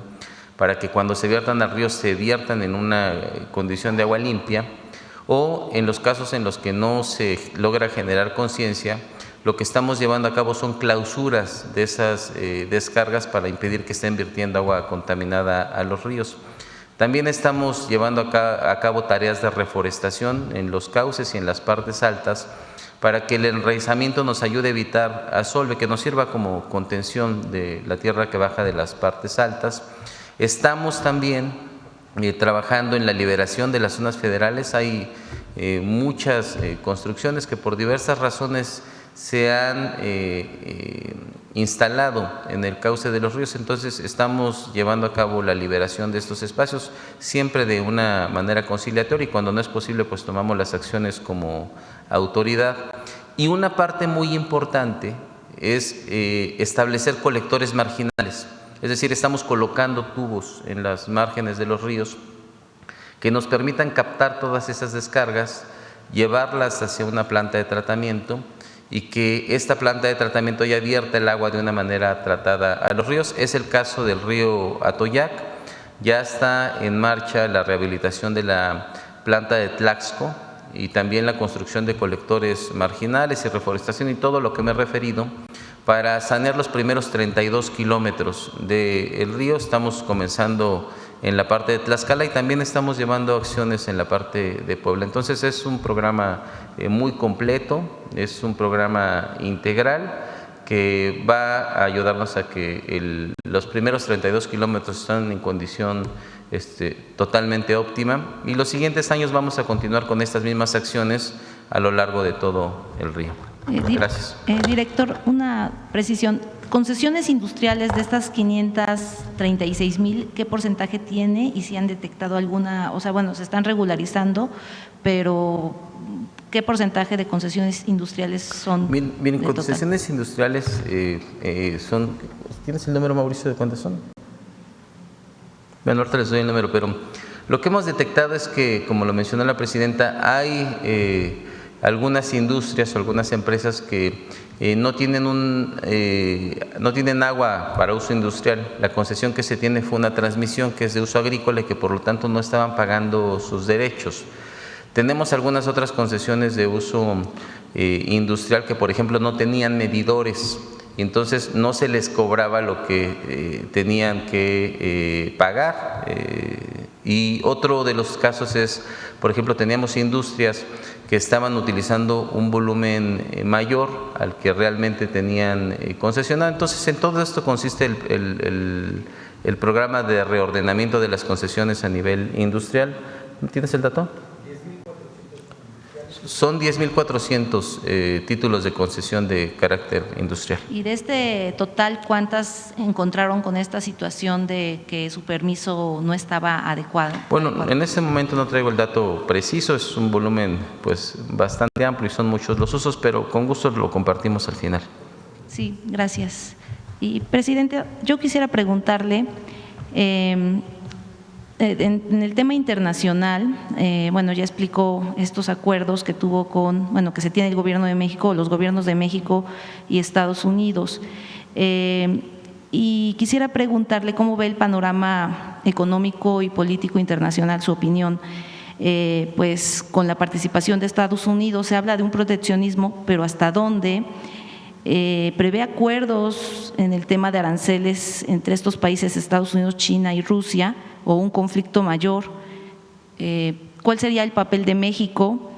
para que cuando se viertan al río se viertan en una condición de agua limpia, o en los casos en los que no se logra generar conciencia, lo que estamos llevando a cabo son clausuras de esas descargas para impedir que estén vertiendo agua contaminada a los ríos. También estamos llevando a cabo tareas de reforestación en los cauces y en las partes altas para que el enraizamiento nos ayude a evitar asolve, que nos sirva como contención de la tierra que baja de las partes altas. Estamos también trabajando en la liberación de las zonas federales. Hay muchas construcciones que por diversas razones se han instalado en el cauce de los ríos, entonces estamos llevando a cabo la liberación de estos espacios, siempre de una manera conciliatoria, y cuando no es posible pues tomamos las acciones como autoridad. Y una parte muy importante es establecer colectores marginales, es decir, estamos colocando tubos en las márgenes de los ríos que nos permitan captar todas esas descargas, llevarlas hacia una planta de tratamiento, y que esta planta de tratamiento ya vierta el agua de una manera tratada a los ríos. Es el caso del río Atoyac. Ya está en marcha la rehabilitación de la planta de Tlaxco y también la construcción de colectores marginales y reforestación y todo lo que me he referido para sanear los primeros 32 kilómetros del río. Estamos comenzando en la parte de Tlaxcala y también estamos llevando acciones en la parte de Puebla. Entonces es un programa muy completo, es un programa integral que va a ayudarnos a que los primeros 32 kilómetros estén en condición totalmente óptima, y los siguientes años vamos a continuar con estas mismas acciones a lo largo de todo el río. Gracias. Director, una precisión. Concesiones industriales de estas 536,000, ¿qué porcentaje tiene y si han detectado alguna? O sea, bueno, se están regularizando, pero ¿qué porcentaje de concesiones industriales son? Miren, concesiones industriales son, ¿tienes el número, Mauricio, de cuántas son? Bueno, ahorita les doy el número, pero lo que hemos detectado es que, como lo mencionó la presidenta, hay algunas industrias o algunas empresas que no tienen agua para uso industrial. La concesión que se tiene fue una transmisión que es de uso agrícola y que por lo tanto no estaban pagando sus derechos. Tenemos algunas otras concesiones de uso industrial que, por ejemplo, no tenían medidores, y entonces no se les cobraba lo que tenían que pagar. Y otro de los casos es, por ejemplo, teníamos industrias que estaban utilizando un volumen mayor al que realmente tenían concesionado. Entonces, en todo esto consiste el programa de reordenamiento de las concesiones a nivel industrial. ¿Tienes el dato? Son 10,400 títulos de concesión de carácter industrial. Y de este total, ¿cuántas encontraron con esta situación de que su permiso no estaba adecuado? Bueno, en este momento no traigo el dato preciso, es un volumen pues bastante amplio y son muchos los usos, pero con gusto lo compartimos al final. Sí, gracias. Y, presidente, yo quisiera preguntarle, en el tema internacional, bueno, ya explicó estos acuerdos que tuvo que se tiene el Gobierno de México, los gobiernos de México y Estados Unidos. Y quisiera preguntarle cómo ve el panorama económico y político internacional, su opinión. Pues con la participación de Estados Unidos se habla de un proteccionismo, pero ¿hasta dónde? Prevé acuerdos en el tema de aranceles entre estos países, Estados Unidos, China y Rusia, o un conflicto mayor. ¿Cuál sería el papel de México?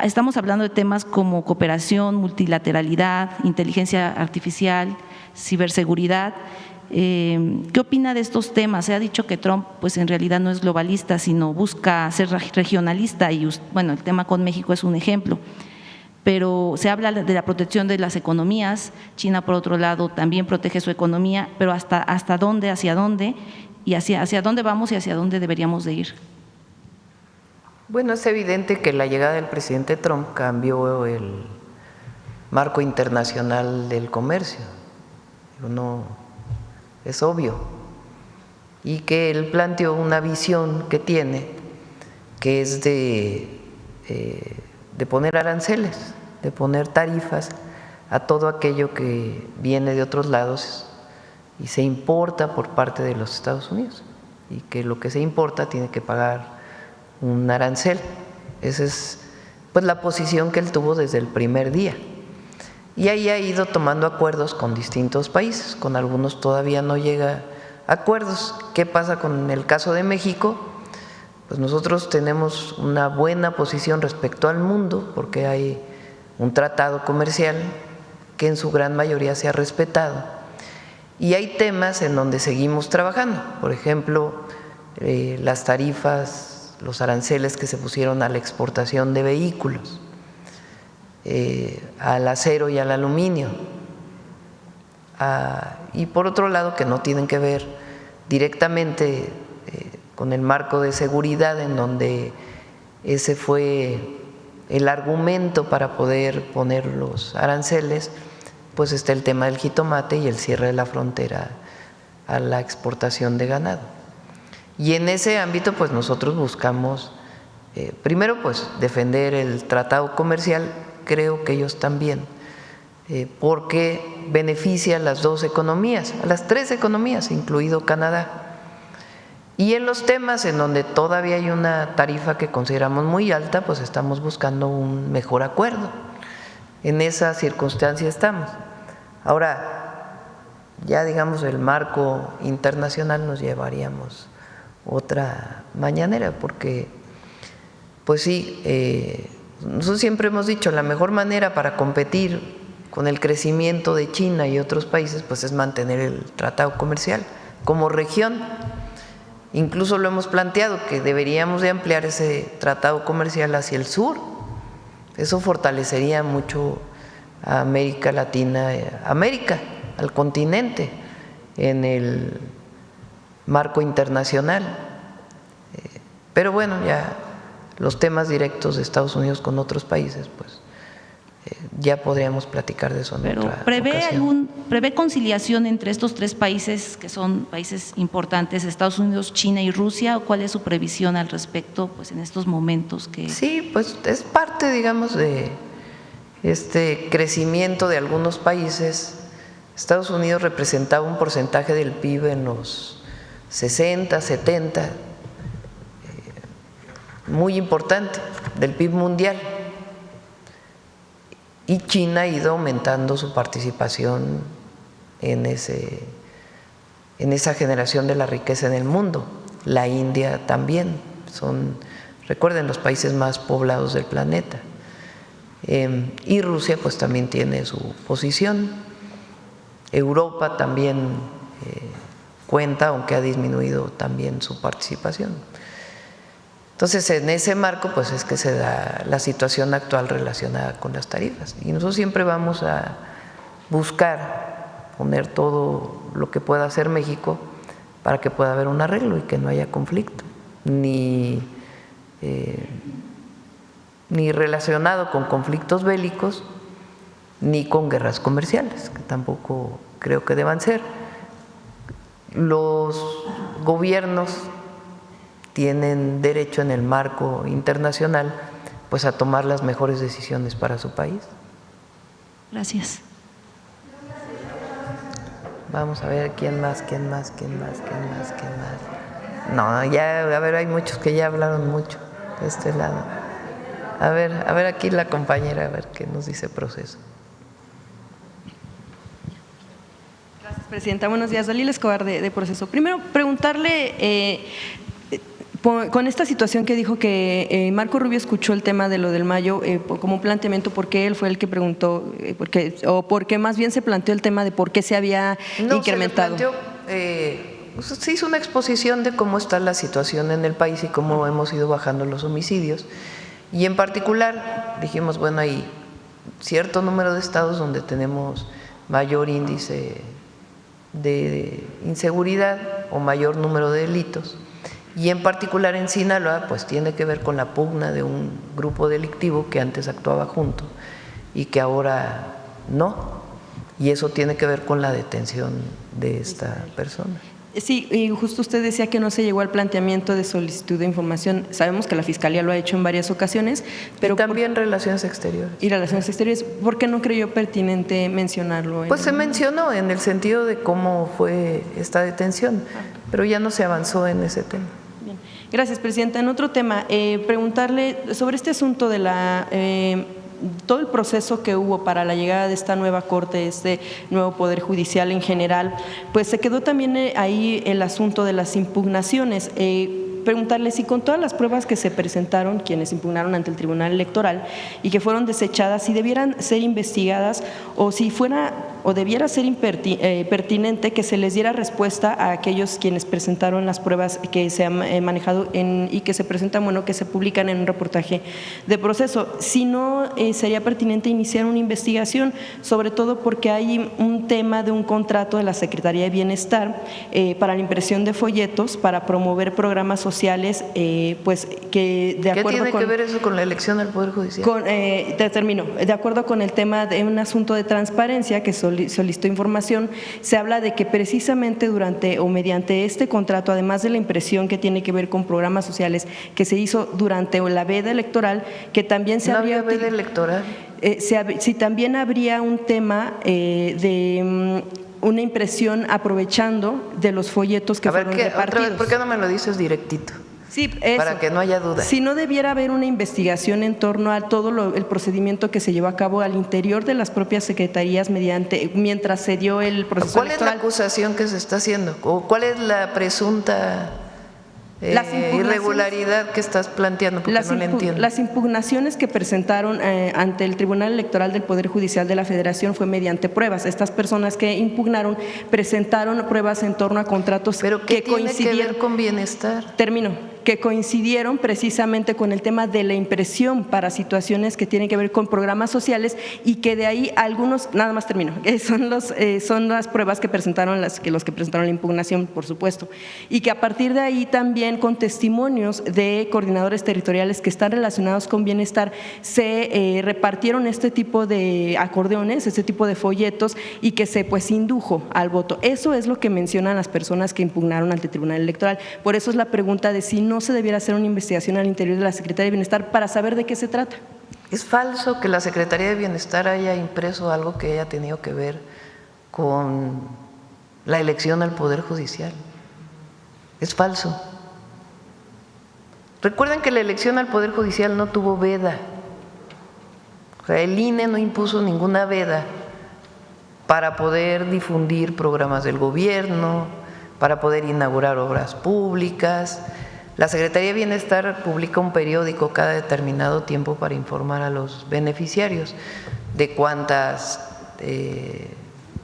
Estamos hablando de temas como cooperación, multilateralidad, inteligencia artificial, ciberseguridad. ¿Qué opina de estos temas? Se ha dicho que Trump pues en realidad no es globalista, sino busca ser regionalista y bueno, el tema con México es un ejemplo. Pero se habla de la protección de las economías, China por otro lado también protege su economía, pero hasta dónde, hacia dónde y hacia dónde vamos y hacia dónde deberíamos de ir. Bueno, es evidente que la llegada del presidente Trump cambió el marco internacional del comercio, no es obvio, y que él planteó una visión que tiene, que es de poner aranceles, de poner tarifas a todo aquello que viene de otros lados y se importa por parte de los Estados Unidos, y que lo que se importa tiene que pagar un arancel. Esa es pues la posición que él tuvo desde el primer día. Y ahí ha ido tomando acuerdos con distintos países, con algunos todavía no llega a acuerdos. ¿Qué pasa con el caso de México? Pues nosotros tenemos una buena posición respecto al mundo porque hay un tratado comercial que en su gran mayoría se ha respetado. Y hay temas en donde seguimos trabajando, por ejemplo, las tarifas, los aranceles que se pusieron a la exportación de vehículos, al acero y al aluminio, y por otro lado que no tienen que ver directamente con el marco de seguridad, en donde ese fue el argumento para poder poner los aranceles, pues está el tema del jitomate y el cierre de la frontera a la exportación de ganado. Y en ese ámbito pues nosotros buscamos primero pues defender el tratado comercial, creo que ellos también, porque beneficia a las dos economías, a las tres economías, incluido Canadá. Y en los temas en donde todavía hay una tarifa que consideramos muy alta, pues estamos buscando un mejor acuerdo. En esa circunstancia estamos. Ahora, ya digamos el marco internacional nos llevaríamos otra mañanera, porque pues sí, nosotros siempre hemos dicho la mejor manera para competir con el crecimiento de China y otros países pues es mantener el tratado comercial como región. Incluso lo hemos planteado que deberíamos de ampliar ese tratado comercial hacia el sur. Eso fortalecería mucho a América Latina, América, al continente, en el marco internacional. Pero bueno, ya los temas directos de Estados Unidos con otros países, pues ya podríamos platicar de eso en Pero otra ocasión. ¿prevé conciliación entre estos tres países que son países importantes, Estados Unidos, China y Rusia? ¿O cuál es su previsión al respecto pues, en estos momentos? Sí, pues es parte, digamos, de este crecimiento de algunos países. Estados Unidos representaba un porcentaje del PIB en los 60, 70, muy importante, del PIB mundial. Y China ha ido aumentando su participación en esa generación de la riqueza en el mundo. La India también, recuerden, los países más poblados del planeta. Y Rusia pues también tiene su posición. Europa también cuenta, aunque ha disminuido también su participación. Entonces, en ese marco, pues es que se da la situación actual relacionada con las tarifas. Y nosotros siempre vamos a buscar poner todo lo que pueda hacer México para que pueda haber un arreglo y que no haya conflicto, ni relacionado con conflictos bélicos, ni con guerras comerciales, que tampoco creo que deban ser. Los gobiernos tienen derecho en el marco internacional pues a tomar las mejores decisiones para su país. Gracias. Vamos a ver quién más. No, ya, a ver, hay muchos que ya hablaron mucho de este lado. A ver aquí la compañera, a ver qué nos dice Proceso. Gracias, Presidenta. Buenos días, Dalila Escobar de Proceso. Primero, preguntarle, con esta situación que dijo que Marco Rubio escuchó el tema de lo del mayo como un planteamiento, porque él fue el que preguntó, porque más bien se planteó el tema de por qué se había incrementado. se hizo una exposición de cómo está la situación en el país y cómo hemos ido bajando los homicidios. Y en particular dijimos, bueno, hay cierto número de estados donde tenemos mayor índice de inseguridad o mayor número de delitos. Y en particular en Sinaloa, pues tiene que ver con la pugna de un grupo delictivo que antes actuaba junto y que ahora no. Y eso tiene que ver con la detención de esta persona. Sí, y justo usted decía que no se llegó al planteamiento de solicitud de información. Sabemos que la Fiscalía lo ha hecho en varias ocasiones, pero… Y también Relaciones Exteriores. Y Relaciones Exteriores, ¿por qué no creyó pertinente mencionarlo? Pues se mencionó en el sentido de cómo fue esta detención, pero ya no se avanzó en ese tema. Bien. Gracias, Presidenta. En otro tema, preguntarle sobre este asunto de la… todo el proceso que hubo para la llegada de esta nueva Corte, este nuevo Poder Judicial en general, pues se quedó también ahí el asunto de las impugnaciones. Preguntarle si con todas las pruebas que se presentaron, quienes impugnaron ante el Tribunal Electoral y que fueron desechadas, si debieran ser investigadas o si fuera o debiera ser pertinente que se les diera respuesta a aquellos quienes presentaron las pruebas que se han manejado y que se presentan, bueno, que se publican en un reportaje de proceso. Si no, sería pertinente iniciar una investigación, sobre todo porque hay un tema de un contrato de la Secretaría de Bienestar para la impresión de folletos para promover programas sociales, pues que de acuerdo ¿Qué tiene con… que ver eso con la elección al Poder Judicial? Termino. De acuerdo con el tema de un asunto de transparencia que solicitó información, se habla de que precisamente durante o mediante este contrato, además de la impresión que tiene que ver con programas sociales que se hizo durante la veda electoral, que también se ¿No habría… había veda electoral? Si también habría un tema de… una impresión aprovechando de los folletos que fueron repartidos. Otra vez, ¿por qué no me lo dices directito? Sí, eso. Para que no haya duda. Si no debiera haber una investigación en torno a todo el procedimiento que se llevó a cabo al interior de las propias secretarías mientras se dio el proceso ¿Cuál electoral. es la acusación que se está haciendo? ¿O cuál es la presunta irregularidad que estás planteando? Porque no la entiendo. Las impugnaciones que presentaron ante el Tribunal Electoral del Poder Judicial de la Federación fue mediante pruebas. Estas personas que impugnaron presentaron pruebas en torno a contratos ¿Pero qué que tiene que ver con bienestar? Termino. Que coincidieron precisamente con el tema de la impresión para situaciones que tienen que ver con programas sociales y que de ahí algunos, nada más termino, son las pruebas que presentaron los que presentaron la impugnación, por supuesto, y que a partir de ahí también con testimonios de coordinadores territoriales que están relacionados con bienestar se repartieron este tipo de acordeones, este tipo de folletos y que se pues indujo al voto. Eso es lo que mencionan las personas que impugnaron ante el Tribunal Electoral. Por eso es la pregunta de si no se debiera hacer una investigación al interior de la Secretaría de Bienestar para saber de qué se trata. Es falso que la Secretaría de Bienestar haya impreso algo que haya tenido que ver con la elección al Poder Judicial. Es falso. Recuerden que la elección al Poder Judicial no tuvo veda. O sea, el INE no impuso ninguna veda para poder difundir programas del gobierno, para poder inaugurar obras públicas. La Secretaría de Bienestar publica un periódico cada determinado tiempo para informar a los beneficiarios de cuántas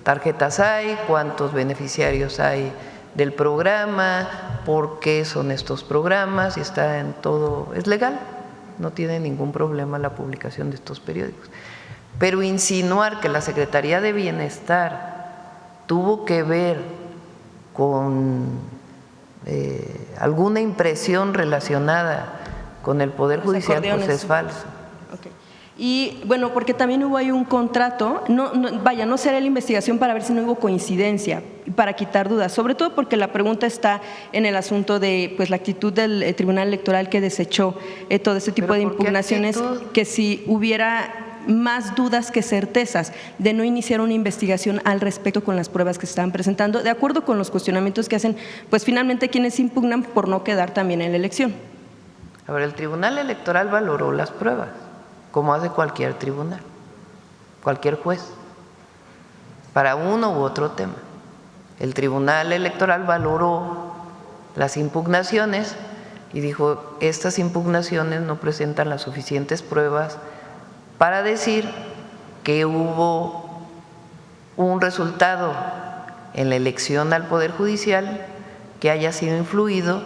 tarjetas hay, cuántos beneficiarios hay del programa, por qué son estos programas, y está en todo, es legal, no tiene ningún problema la publicación de estos periódicos. Pero insinuar que la Secretaría de Bienestar tuvo que ver con alguna impresión relacionada con el Poder Judicial, pues es falso. Okay. Y bueno, porque también hubo ahí un contrato, no será la investigación para ver si no hubo coincidencia, para quitar dudas, sobre todo porque la pregunta está en el asunto de pues la actitud del Tribunal Electoral que desechó todo este tipo de impugnaciones, que si hubiera más dudas que certezas de no iniciar una investigación al respecto con las pruebas que se estaban presentando, de acuerdo con los cuestionamientos que hacen, pues finalmente quienes impugnan por no quedar también en la elección. A ver, el Tribunal Electoral valoró las pruebas, como hace cualquier tribunal, cualquier juez, para uno u otro tema. El Tribunal Electoral valoró las impugnaciones y dijo, estas impugnaciones no presentan las suficientes pruebas para decir que hubo un resultado en la elección al Poder Judicial que haya sido influido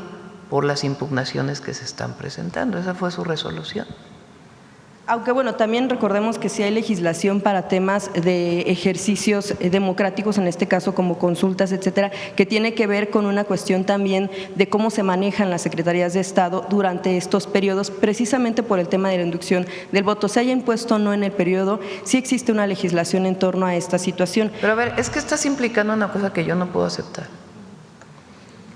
por las impugnaciones que se están presentando. Esa fue su resolución. Aunque bueno, también recordemos que sí hay legislación para temas de ejercicios democráticos, en este caso como consultas, etcétera, que tiene que ver con una cuestión también de cómo se manejan las secretarías de Estado durante estos periodos, precisamente por el tema de la inducción del voto. Se haya impuesto o no en el periodo, sí existe una legislación en torno a esta situación. Pero a ver, es que estás implicando una cosa que yo no puedo aceptar.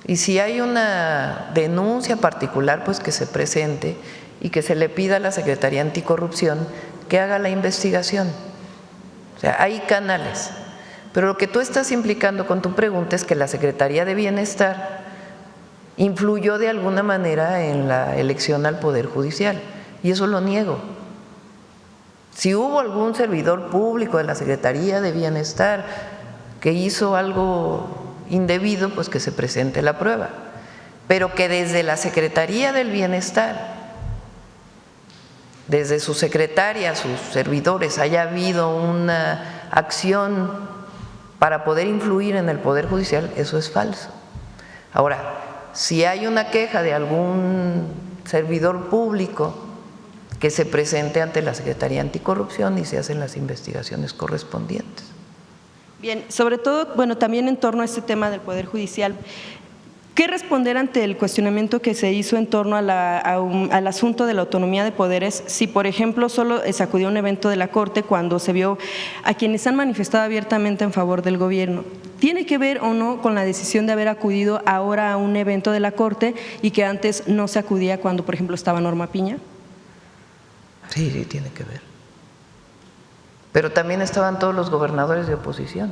Y si hay una denuncia particular, pues que se presente y que se le pida a la Secretaría Anticorrupción que haga la investigación. O sea, hay canales. Pero lo que tú estás implicando con tu pregunta es que la Secretaría de Bienestar influyó de alguna manera en la elección al Poder Judicial, y eso lo niego. Si hubo algún servidor público de la Secretaría de Bienestar que hizo algo indebido, pues que se presente la prueba. Pero que desde la Secretaría del Bienestar, desde su secretaria, sus servidores, haya habido una acción para poder influir en el Poder Judicial, eso es falso. Ahora, si hay una queja de algún servidor público, que se presente ante la Secretaría Anticorrupción y se hacen las investigaciones correspondientes. Bien, sobre todo, bueno, también en torno a este tema del Poder Judicial, ¿qué responder ante el cuestionamiento que se hizo en torno al asunto de la autonomía de poderes? Si, por ejemplo, solo se acudió a un evento de la Corte cuando se vio a quienes han manifestado abiertamente en favor del gobierno. ¿Tiene que ver o no con la decisión de haber acudido ahora a un evento de la Corte y que antes no se acudía cuando, por ejemplo, estaba Norma Piña? Sí, sí, tiene que ver. Pero también estaban todos los gobernadores de oposición.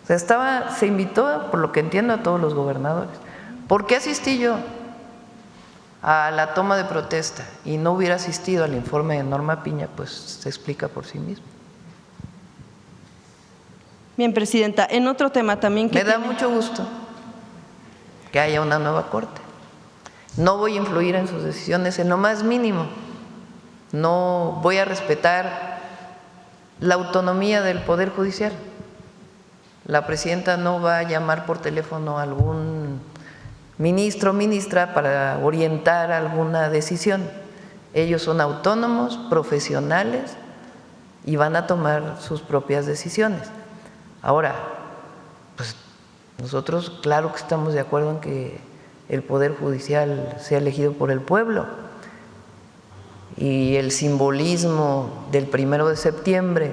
O sea, se invitó, por lo que entiendo, a todos los gobernadores. ¿Por qué asistí yo a la toma de protesta y no hubiera asistido al informe de Norma Piña? Pues se explica por sí mismo. Bien, Presidenta, en otro tema también que me da mucho gusto que haya una nueva Corte. No voy a influir en sus decisiones en lo más mínimo. No voy a respetar la autonomía del Poder Judicial. La presidenta no va a llamar por teléfono a algún ministro o ministra para orientar alguna decisión. Ellos son autónomos, profesionales y van a tomar sus propias decisiones. Ahora, pues nosotros claro que estamos de acuerdo en que el Poder Judicial sea elegido por el pueblo, y el simbolismo del 1 de septiembre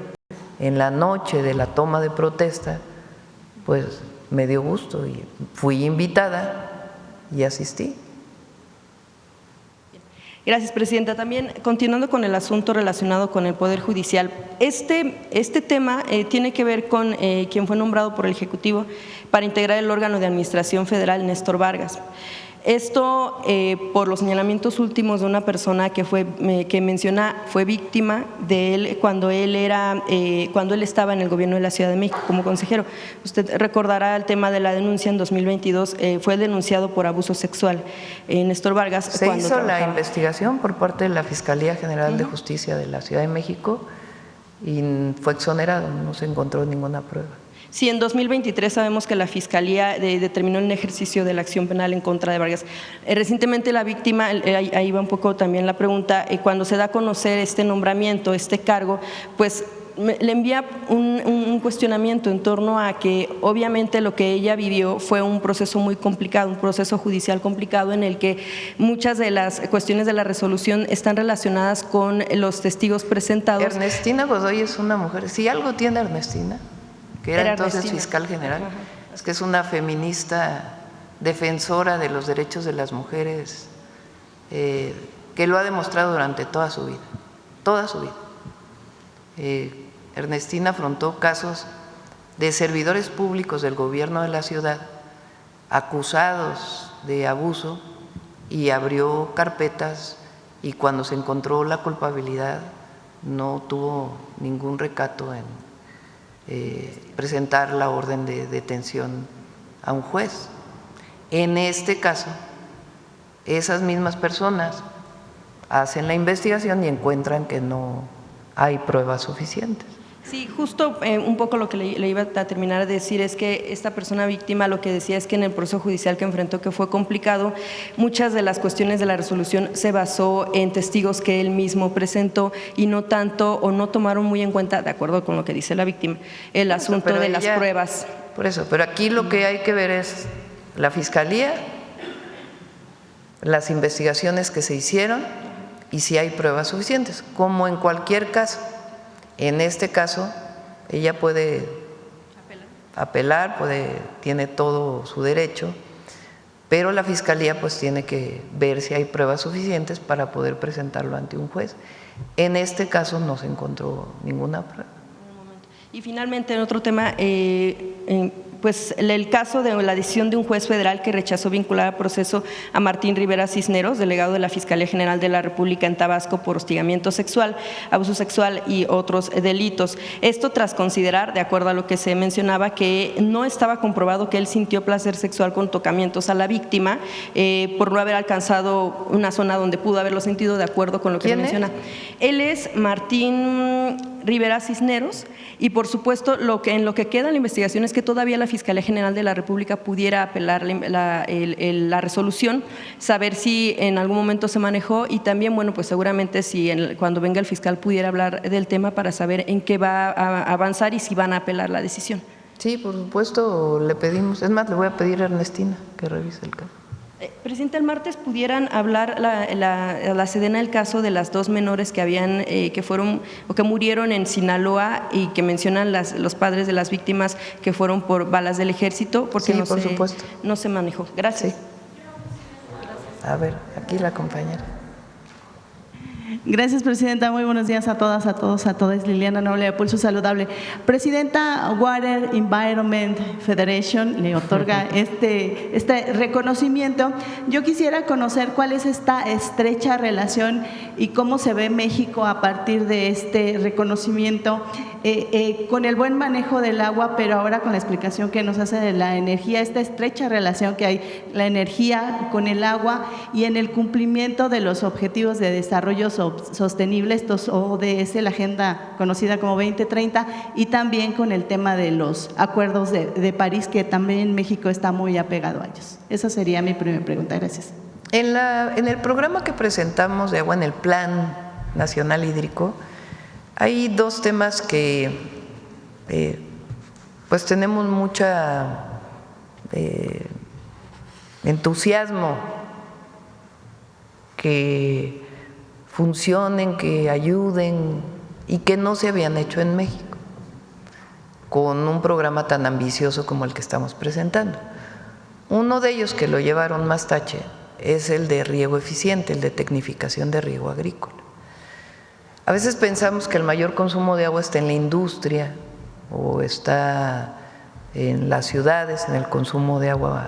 en la noche de la toma de protesta, pues me dio gusto y fui invitada y asistí. Gracias, Presidenta. También, continuando con el asunto relacionado con el Poder Judicial, este tema tiene que ver con quien fue nombrado por el Ejecutivo para integrar el órgano de administración federal, Néstor Vargas. Esto por los señalamientos últimos de una persona que menciona fue víctima de él cuando él estaba en el gobierno de la Ciudad de México como consejero. Usted recordará el tema de la denuncia en 2022, fue denunciado por abuso sexual. Néstor Vargas. Se hizo la investigación por parte de la Fiscalía General de Justicia de la Ciudad de México y fue exonerado, no se encontró ninguna prueba. Sí, en 2023 sabemos que la Fiscalía determinó el ejercicio de la acción penal en contra de Vargas. Recientemente la víctima, ahí va un poco también la pregunta, cuando se da a conocer este nombramiento, este cargo, pues le envía un cuestionamiento en torno a que obviamente lo que ella vivió fue un proceso muy complicado, un proceso judicial complicado en el que muchas de las cuestiones de la resolución están relacionadas con los testigos presentados. Ernestina Godoy es una mujer, si algo tiene Ernestina, que era entonces Ernestina, fiscal general, es que es una feminista defensora de los derechos de las mujeres, que lo ha demostrado durante toda su vida, toda su vida. Ernestina afrontó casos de servidores públicos del gobierno de la ciudad acusados de abuso y abrió carpetas, y cuando se encontró la culpabilidad no tuvo ningún recato en presentar la orden de detención a un juez. En este caso, esas mismas personas hacen la investigación y encuentran que no hay pruebas suficientes. Sí, justo un poco lo que le iba a terminar de decir es que esta persona víctima lo que decía es que en el proceso judicial que enfrentó, que fue complicado, muchas de las cuestiones de la resolución se basó en testigos que él mismo presentó y no tanto o no tomaron muy en cuenta, de acuerdo con lo que dice la víctima, el asunto de las pruebas. Por eso, pero aquí lo que hay que ver es la Fiscalía, las investigaciones que se hicieron y si hay pruebas suficientes, como en cualquier caso. En este caso, ella puede apelar, tiene todo su derecho, pero la Fiscalía pues tiene que ver si hay pruebas suficientes para poder presentarlo ante un juez. En este caso no se encontró ninguna prueba. Y finalmente, en otro tema, pues el caso de la decisión de un juez federal que rechazó vincular a proceso a Martín Rivera Cisneros, delegado de la Fiscalía General de la República en Tabasco por hostigamiento sexual, abuso sexual y otros delitos. Esto tras considerar, de acuerdo a lo que se mencionaba, que no estaba comprobado que él sintió placer sexual con tocamientos a la víctima por no haber alcanzado una zona donde pudo haberlo sentido, de acuerdo con lo que se menciona. Él es Martín Rivera Cisneros y por supuesto en lo que queda en la investigación es que todavía la Fiscalía General de la República pudiera apelar la resolución, saber si en algún momento se manejó y también, bueno, pues seguramente si cuando venga el fiscal pudiera hablar del tema para saber en qué va a avanzar y si van a apelar la decisión. Sí, por supuesto, le pedimos, es más, le voy a pedir a Ernestina que revise el caso. Presidente, el martes pudieran hablar la Sedena el caso de las dos menores que habían que fueron o que murieron en Sinaloa y que mencionan los padres de las víctimas que fueron por balas del ejército, porque sí, por supuesto. No se manejó. Gracias. Sí. A ver, aquí la compañera. Gracias, Presidenta. Muy buenos días a todas, a todos, a todas. Liliana Noble, de Pulso Saludable. Presidenta, Water Environment Federation le otorga este reconocimiento. Yo quisiera conocer cuál es esta estrecha relación y cómo se ve México a partir de este reconocimiento con el buen manejo del agua, pero ahora con la explicación que nos hace de la energía, esta estrecha relación que hay, la energía con el agua y en el cumplimiento de los objetivos de desarrollo sostenible, estos ODS, la agenda conocida como 2030, y también con el tema de los acuerdos de París, que también México está muy apegado a ellos. Esa sería mi primera pregunta. Gracias. En el programa que presentamos de agua, en el Plan Nacional Hídrico, hay dos temas que pues tenemos mucha entusiasmo que funcionen, que ayuden y que no se habían hecho en México con un programa tan ambicioso como el que estamos presentando. Uno de ellos, que lo llevaron más tache, es el de riego eficiente, el de tecnificación de riego agrícola. A veces pensamos que el mayor consumo de agua está en la industria o está en las ciudades, en el consumo de agua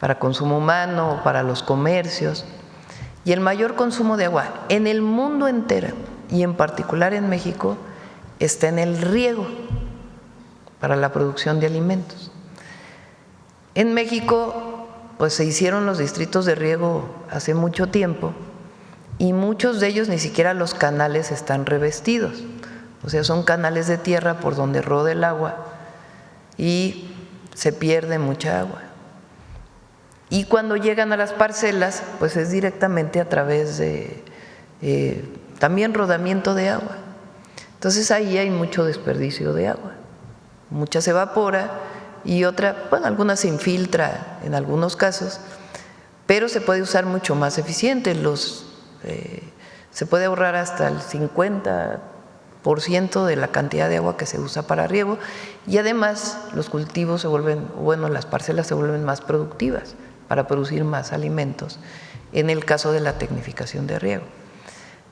para consumo humano o para los comercios. Y el mayor consumo de agua en el mundo entero y en particular en México está en el riego para la producción de alimentos. En México pues se hicieron los distritos de riego hace mucho tiempo y muchos de ellos ni siquiera los canales están revestidos, o sea, son canales de tierra por donde roda el agua y se pierde mucha agua. Y cuando llegan a las parcelas, pues es directamente a través de también rodamiento de agua. Entonces ahí hay mucho desperdicio de agua, mucha se evapora y otra, bueno, alguna se infiltra en algunos casos, pero se puede usar mucho más eficiente. Se puede ahorrar hasta el 50% de la cantidad de agua que se usa para riego y además los cultivos se vuelven, bueno, las parcelas se vuelven más productivas para producir más alimentos en el caso de la tecnificación de riego.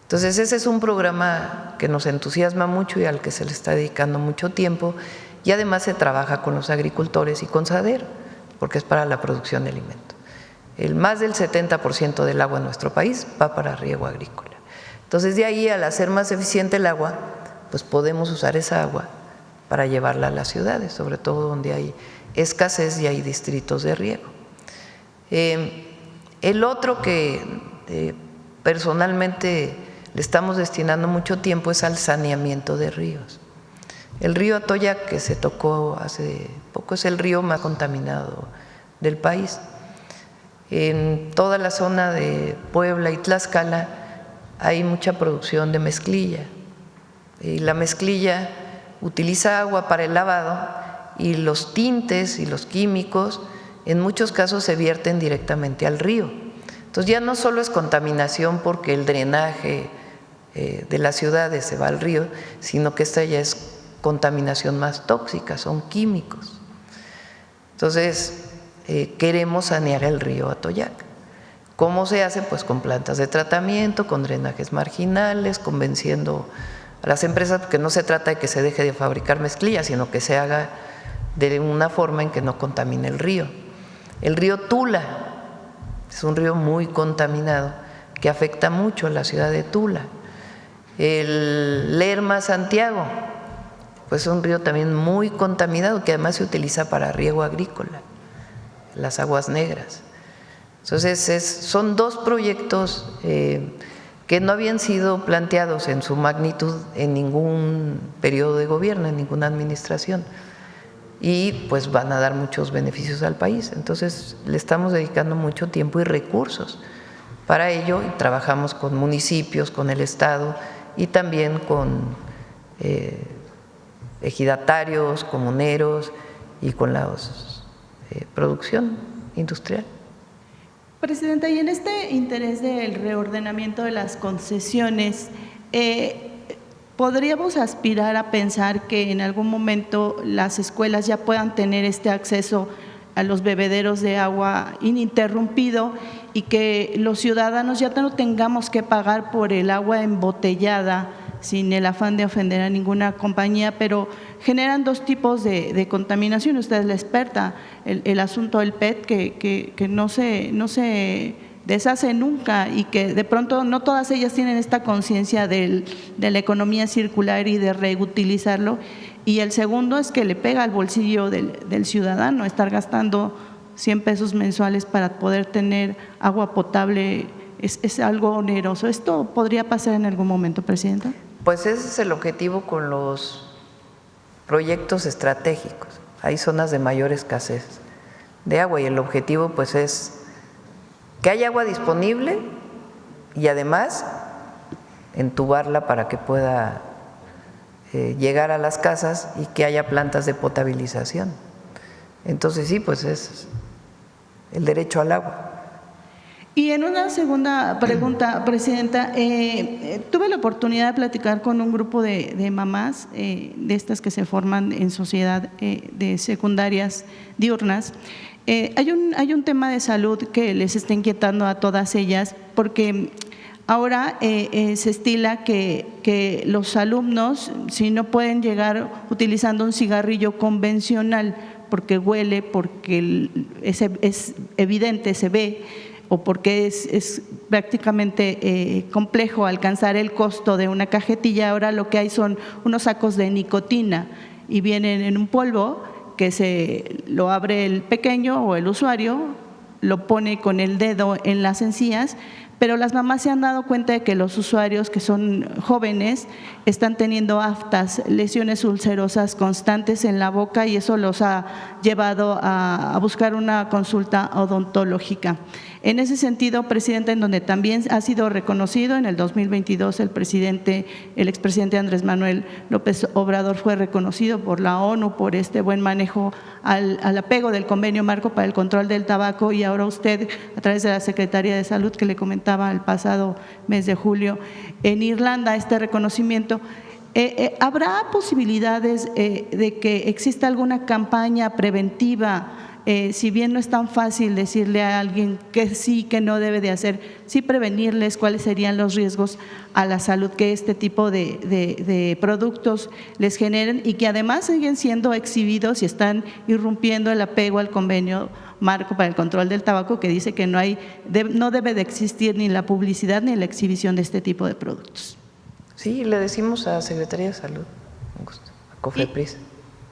Entonces ese es un programa que nos entusiasma mucho y al que se le está dedicando mucho tiempo y además se trabaja con los agricultores y con SADER porque es para la producción de alimentos. Más del 70% del agua en nuestro país va para riego agrícola. Entonces de ahí, al hacer más eficiente el agua, pues podemos usar esa agua para llevarla a las ciudades, sobre todo donde hay escasez y hay distritos de riego. El otro que personalmente le estamos destinando mucho tiempo es al saneamiento de ríos. El río Atoyac, que se tocó hace poco, es el río más contaminado del país. En toda la zona de Puebla y Tlaxcala hay mucha producción de mezclilla. Y la mezclilla utiliza agua para el lavado y los tintes y los químicos en muchos casos se vierten directamente al río. Entonces ya no solo es contaminación porque el drenaje de las ciudades se va al río, sino que esta ya es contaminación más tóxica, son químicos. Entonces queremos sanear el río Atoyac. ¿Cómo se hace? Pues con plantas de tratamiento, con drenajes marginales, convenciendo a las empresas, porque no se trata de que se deje de fabricar mezclilla, sino que se haga de una forma en que no contamine el río. El río Tula es un río muy contaminado que afecta mucho a la ciudad de Tula. El Lerma Santiago, pues es un río también muy contaminado que además se utiliza para riego agrícola, las aguas negras. Entonces son dos proyectos que no habían sido planteados en su magnitud en ningún periodo de gobierno, en ninguna administración, y pues van a dar muchos beneficios al país. Entonces le estamos dedicando mucho tiempo y recursos para ello, y trabajamos con municipios, con el Estado y también con ejidatarios, comuneros y con la producción industrial. Presidenta, y en este interés del reordenamiento de las concesiones, ¿podríamos aspirar a pensar que en algún momento las escuelas ya puedan tener este acceso a los bebederos de agua ininterrumpido y que los ciudadanos ya no tengamos que pagar por el agua embotellada, sin el afán de ofender a ninguna compañía, pero generan dos tipos de contaminación? Usted es la experta, el asunto del PET que no se deshace nunca y que de pronto no todas ellas tienen esta conciencia de la economía circular y de reutilizarlo. Y el segundo es que le pega al bolsillo del ciudadano, estar gastando 100 pesos mensuales para poder tener agua potable es algo oneroso. ¿Esto podría pasar en algún momento, Presidenta? Pues ese es el objetivo con los proyectos estratégicos. Hay zonas de mayor escasez de agua y el objetivo pues es que haya agua disponible y además entubarla para que pueda llegar a las casas y que haya plantas de potabilización. Entonces sí, pues es el derecho al agua. Y en una segunda pregunta, Presidenta, tuve la oportunidad de platicar con un grupo de mamás, de estas que se forman en sociedad de secundarias diurnas. Hay un tema de salud que les está inquietando a todas ellas, porque ahora se estila que los alumnos, si no pueden llegar utilizando un cigarrillo convencional, porque huele, porque es evidente, se ve, o porque es prácticamente complejo alcanzar el costo de una cajetilla, ahora lo que hay son unos sacos de nicotina y vienen en un polvo que lo abre el pequeño o el usuario, lo pone con el dedo en las encías, pero las mamás se han dado cuenta de que los usuarios que son jóvenes están teniendo aftas, lesiones ulcerosas constantes en la boca y eso los ha llevado a buscar una consulta odontológica. En ese sentido, Presidenta, en donde también ha sido reconocido en el 2022 el expresidente Andrés Manuel López Obrador fue reconocido por la ONU por este buen manejo al apego del convenio marco para el control del tabaco, y ahora usted, a través de la Secretaría de Salud, que le comentaba el pasado mes de julio, en Irlanda este reconocimiento. ¿Habrá posibilidades de que exista alguna campaña preventiva? Si bien no es tan fácil decirle a alguien que sí, que no debe de hacer, sí prevenirles cuáles serían los riesgos a la salud que este tipo de productos les generen y que además siguen siendo exhibidos y están irrumpiendo el apego al convenio marco para el control del tabaco, que dice que no debe de existir ni la publicidad ni la exhibición de este tipo de productos? Sí, le decimos a Secretaría de Salud, a COFEPRIS.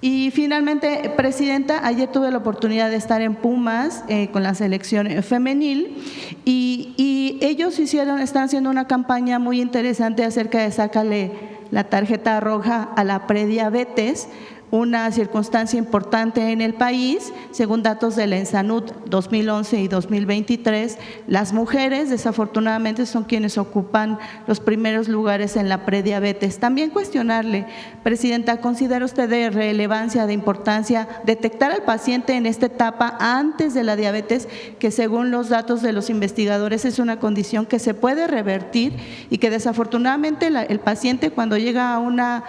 Y finalmente, Presidenta, ayer tuve la oportunidad de estar en Pumas con la selección femenil y ellos están haciendo una campaña muy interesante acerca de sácale la tarjeta roja a la prediabetes, una circunstancia importante en el país. Según datos de la ENSANUD 2011 y 2023, las mujeres desafortunadamente son quienes ocupan los primeros lugares en la prediabetes. También cuestionarle, Presidenta, ¿considera usted de relevancia, de importancia detectar al paciente en esta etapa antes de la diabetes, que según los datos de los investigadores es una condición que se puede revertir y que desafortunadamente el paciente cuando llega a una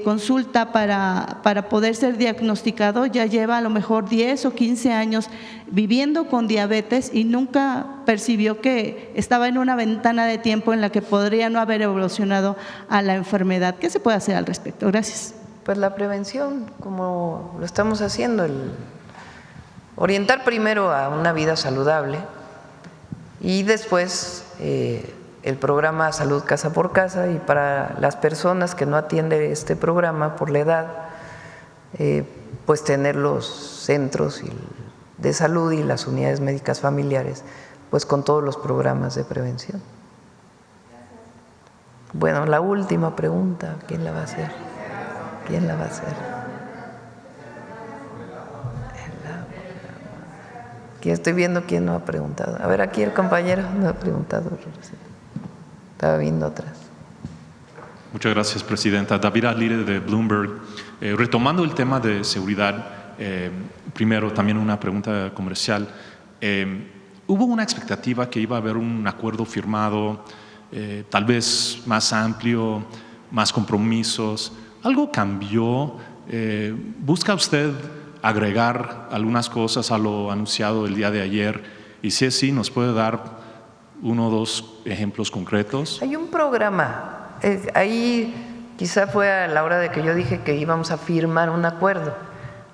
consulta para poder ser diagnosticado ya lleva a lo mejor 10 o 15 años viviendo con diabetes y nunca percibió que estaba en una ventana de tiempo en la que podría no haber evolucionado a la enfermedad? ¿Qué se puede hacer al respecto? Gracias. Pues la prevención, como lo estamos haciendo, orientar primero a una vida saludable y después el programa Salud Casa por Casa, y para las personas que no atienden este programa por la edad, pues tener los centros de salud y las unidades médicas familiares, pues con todos los programas de prevención. Bueno, la última pregunta, ¿quién la va a hacer? ¿Quién la va a hacer? Aquí estoy viendo quién no ha preguntado. A ver, aquí el compañero no ha preguntado. Estaba viendo atrás. Muchas gracias, Presidenta. David Alire de Bloomberg. Retomando el tema de seguridad, primero también una pregunta comercial. ¿Hubo una expectativa que iba a haber un acuerdo firmado, tal vez más amplio, más compromisos? ¿Algo cambió? ¿Busca usted agregar algunas cosas a lo anunciado el día de ayer? Y si es así, ¿nos puede dar uno o dos ejemplos concretos? Hay un programa. Ahí quizá fue a la hora de que yo dije que íbamos a firmar un acuerdo.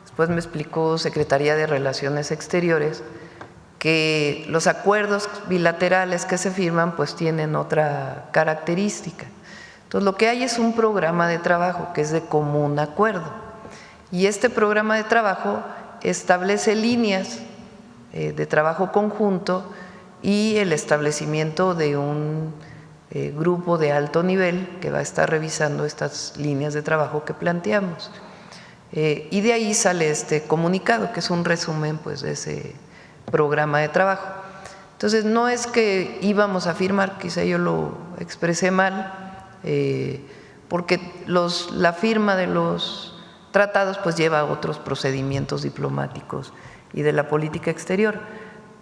Después me explicó Secretaría de Relaciones Exteriores que los acuerdos bilaterales que se firman pues tienen otra característica. Entonces lo que hay es un programa de trabajo que es de común acuerdo, y este programa de trabajo establece líneas de trabajo conjunto y el establecimiento de un grupo de alto nivel que va a estar revisando estas líneas de trabajo que planteamos. Y de ahí sale este comunicado, que es un resumen pues, de ese programa de trabajo. Entonces, no es que íbamos a firmar, quizá yo lo expresé mal, porque la firma de los tratados pues, lleva a otros procedimientos diplomáticos y de la política exterior.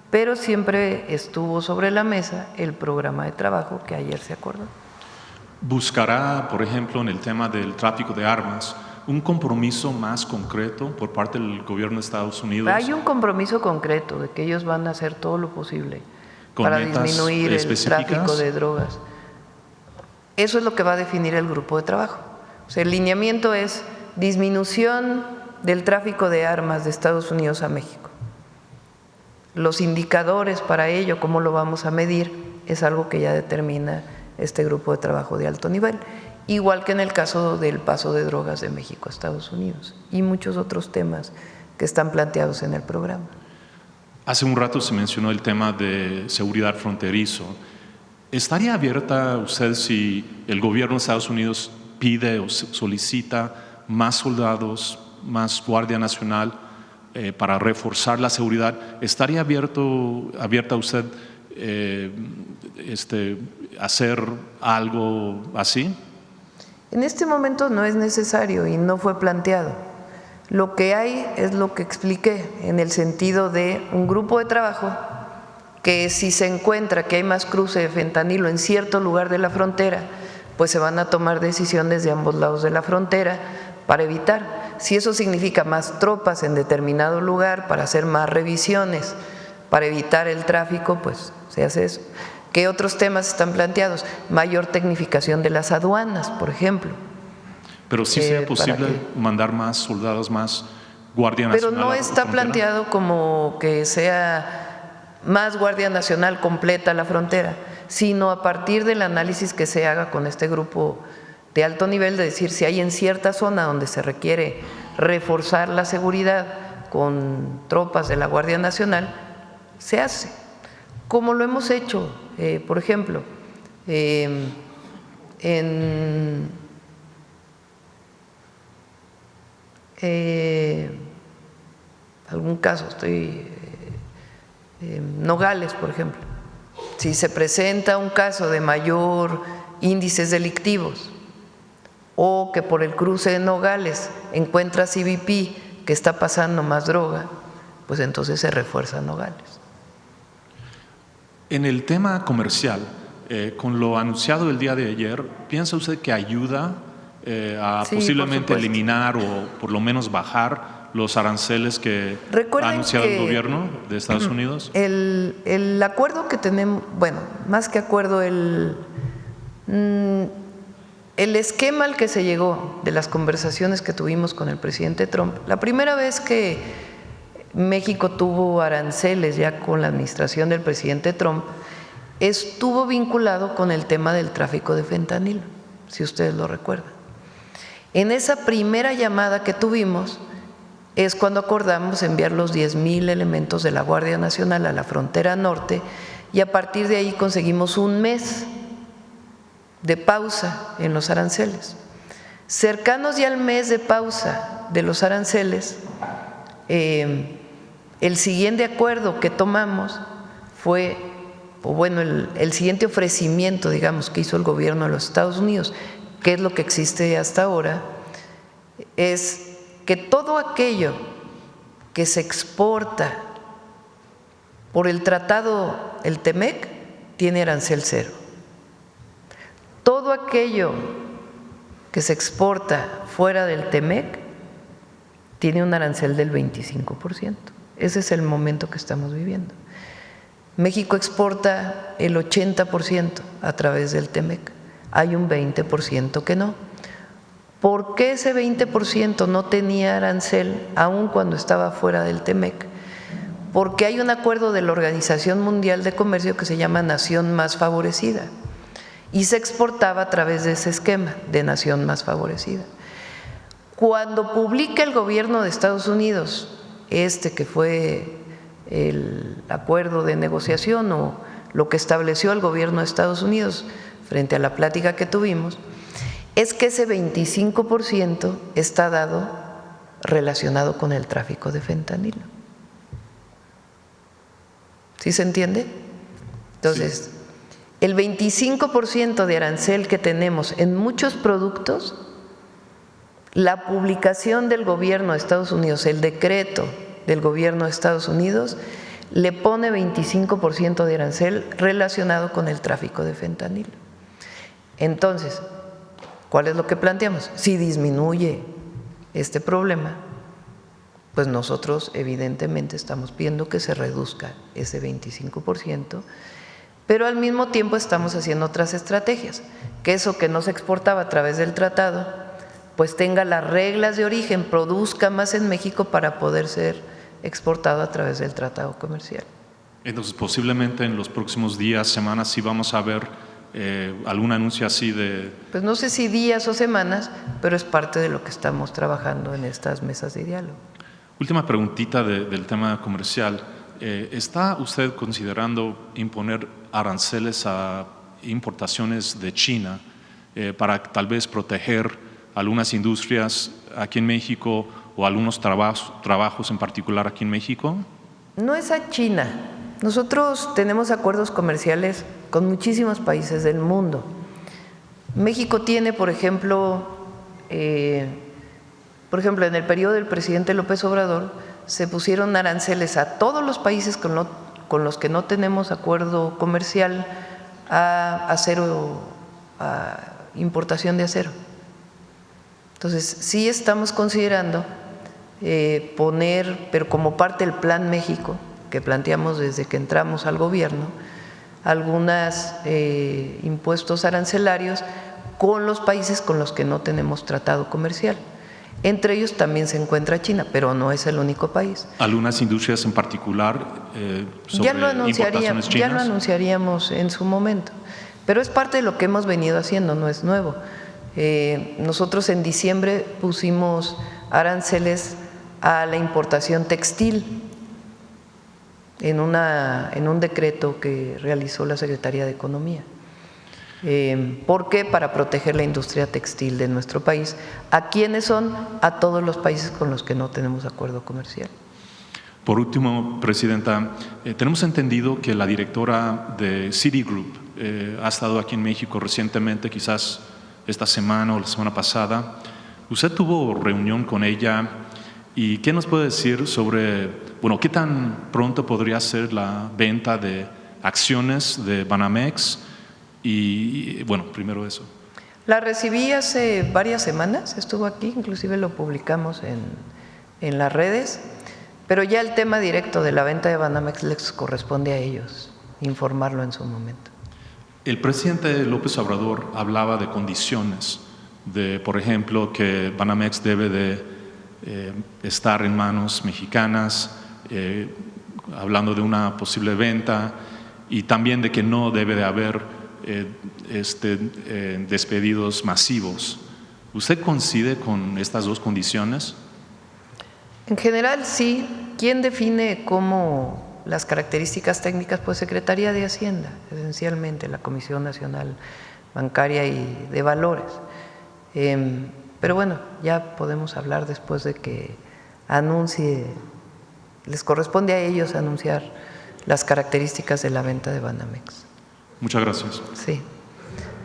Pero siempre estuvo sobre la mesa el programa de trabajo que ayer se acordó. ¿Buscará, por ejemplo, en el tema del tráfico de armas, un compromiso más concreto por parte del gobierno de Estados Unidos? Hay un compromiso concreto de que ellos van a hacer todo lo posible para disminuir el tráfico de drogas. Eso es lo que va a definir el grupo de trabajo. O sea, el lineamiento es disminución del tráfico de armas de Estados Unidos a México. Los indicadores para ello, cómo lo vamos a medir, es algo que ya determina este grupo de trabajo de alto nivel, igual que en el caso del paso de drogas de México a Estados Unidos y muchos otros temas que están planteados en el programa. Hace un rato se mencionó el tema de seguridad fronterizo. ¿Estaría abierta usted si el gobierno de Estados Unidos pide o solicita más soldados, más Guardia Nacional para reforzar la seguridad? ¿Estaría abierta usted hacer algo así? En este momento no es necesario y no fue planteado. Lo que hay es lo que expliqué, en el sentido de un grupo de trabajo que si se encuentra que hay más cruce de fentanilo en cierto lugar de la frontera, pues se van a tomar decisiones de ambos lados de la frontera para evitar. Si eso significa más tropas en determinado lugar para hacer más revisiones, para evitar el tráfico, pues se hace eso. ¿Qué otros temas están planteados? Mayor tecnificación de las aduanas, por ejemplo. Pero sí sería posible mandar más soldados, más Guardia Nacional. Pero no está planteado como que sea más Guardia Nacional completa la frontera, sino a partir del análisis que se haga con este grupo de alto nivel, de decir si hay en cierta zona donde se requiere reforzar la seguridad con tropas de la Guardia Nacional, se hace, como lo hemos hecho, por ejemplo, en algún caso, Nogales, por ejemplo. Si se presenta un caso de mayor índices delictivos o que por el cruce de Nogales encuentra CBP que está pasando más droga, pues entonces se refuerza Nogales. En el tema comercial, con lo anunciado el día de ayer, ¿piensa usted que ayuda a Sí, posiblemente por supuesto. eliminar o por lo menos bajar los aranceles que Recuerden ha anunciado que el gobierno de Estados Unidos? El acuerdo que tenemos, bueno, más que acuerdo, el esquema al que se llegó de las conversaciones que tuvimos con el presidente Trump, la primera vez que México tuvo aranceles ya con la administración del presidente Trump, estuvo vinculado con el tema del tráfico de fentanilo, si ustedes lo recuerdan. En esa primera llamada que tuvimos es cuando acordamos enviar los 10,000 elementos de la Guardia Nacional a la frontera norte y a partir de ahí conseguimos un mes de pausa en los aranceles. Cercanos ya al mes de pausa de los aranceles, el siguiente acuerdo que tomamos fue, o bueno, el siguiente ofrecimiento, digamos, que hizo el gobierno de los Estados Unidos, que es lo que existe hasta ahora, es que todo aquello que se exporta por el tratado, el TEMEC, tiene arancel cero. Todo aquello que se exporta fuera del TEMEC tiene un arancel del 25%. Ese es el momento que estamos viviendo. México exporta el 80% a través del TEMEC. Hay un 20% que no. ¿Por qué ese 20% no tenía arancel aun cuando estaba fuera del TEMEC? Porque hay un acuerdo de la Organización Mundial de Comercio que se llama Nación Más Favorecida y se exportaba a través de ese esquema de Nación Más Favorecida. Cuando publica el gobierno de Estados Unidos que fue el acuerdo de negociación o lo que estableció el gobierno de Estados Unidos frente a la plática que tuvimos, es que ese 25% está dado relacionado con el tráfico de fentanilo. ¿Sí se entiende? Entonces, el 25% de arancel que tenemos en muchos productos, la publicación del gobierno de Estados Unidos, el decreto del gobierno de Estados Unidos, le pone 25% de arancel relacionado con el tráfico de fentanilo. Entonces, ¿cuál es lo que planteamos? Si disminuye este problema, pues nosotros evidentemente estamos pidiendo que se reduzca ese 25%, pero al mismo tiempo estamos haciendo otras estrategias, que eso que no se exportaba a través del tratado, pues tenga las reglas de origen, produzca más en México para poder ser exportado a través del tratado comercial. Entonces, posiblemente en los próximos días, semanas, sí vamos a ver algún anuncio así de… Pues no sé si días o semanas, pero es parte de lo que estamos trabajando en estas mesas de diálogo. Última preguntita del tema comercial. ¿Está usted considerando imponer aranceles a importaciones de China para tal vez proteger algunas industrias aquí en México o algunos trabajos en particular aquí en México? No es a China. Nosotros tenemos acuerdos comerciales con muchísimos países del mundo. México tiene, por ejemplo, en el periodo del presidente López Obrador, se pusieron aranceles a todos los países con los que no tenemos acuerdo comercial a acero, a importación de acero. Entonces, sí estamos considerando poner, pero como parte del Plan México, que planteamos desde que entramos al gobierno, algunos impuestos arancelarios con los países con los que no tenemos tratado comercial. Entre ellos también se encuentra China, pero no es el único país. ¿Algunas industrias en particular sobre importaciones chinas? Ya lo anunciaríamos en su momento, pero es parte de lo que hemos venido haciendo, no es nuevo. Nosotros en diciembre pusimos aranceles a la importación textil en un decreto que realizó la Secretaría de Economía. ¿Por qué? Para proteger la industria textil de nuestro país. ¿A quiénes son? A todos los países con los que no tenemos acuerdo comercial. Por último, Presidenta, tenemos entendido que la directora de Citigroup ha estado aquí en México recientemente, quizás esta semana o la semana pasada. ¿Usted tuvo reunión con ella? ¿Y qué nos puede decir sobre, bueno, qué tan pronto podría ser la venta de acciones de Banamex? Y bueno, primero eso. La recibí hace varias semanas, estuvo aquí, inclusive lo publicamos en las redes, pero ya el tema directo de la venta de Banamex les corresponde a ellos informarlo en su momento. El presidente López Obrador hablaba de condiciones, de, por ejemplo, que Banamex debe de estar en manos mexicanas, hablando de una posible venta, y también de que no debe de haber despedidos masivos. ¿Usted coincide con estas dos condiciones? En general, sí. ¿Quién define cómo las características técnicas? Pues Secretaría de Hacienda, esencialmente, la Comisión Nacional Bancaria y de Valores. Pero bueno, ya podemos hablar después de que anuncie, les corresponde a ellos anunciar las características de la venta de Banamex. Muchas gracias. Sí.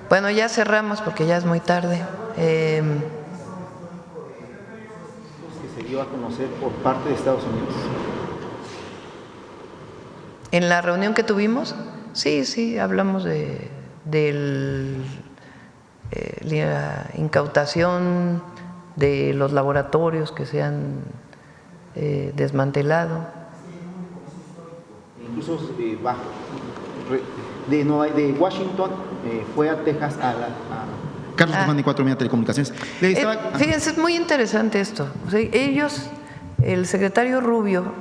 Bueno, ya cerramos porque ya es muy tarde. Que se dio a conocer por parte de Estados Unidos. En la reunión que tuvimos, sí, hablamos de la incautación de los laboratorios que se han desmantelado. Incluso de Washington fue a Texas Carlos Guzmán de 4 Media Telecomunicaciones. Fíjense, es muy interesante esto. O sea, ellos, el secretario Rubio,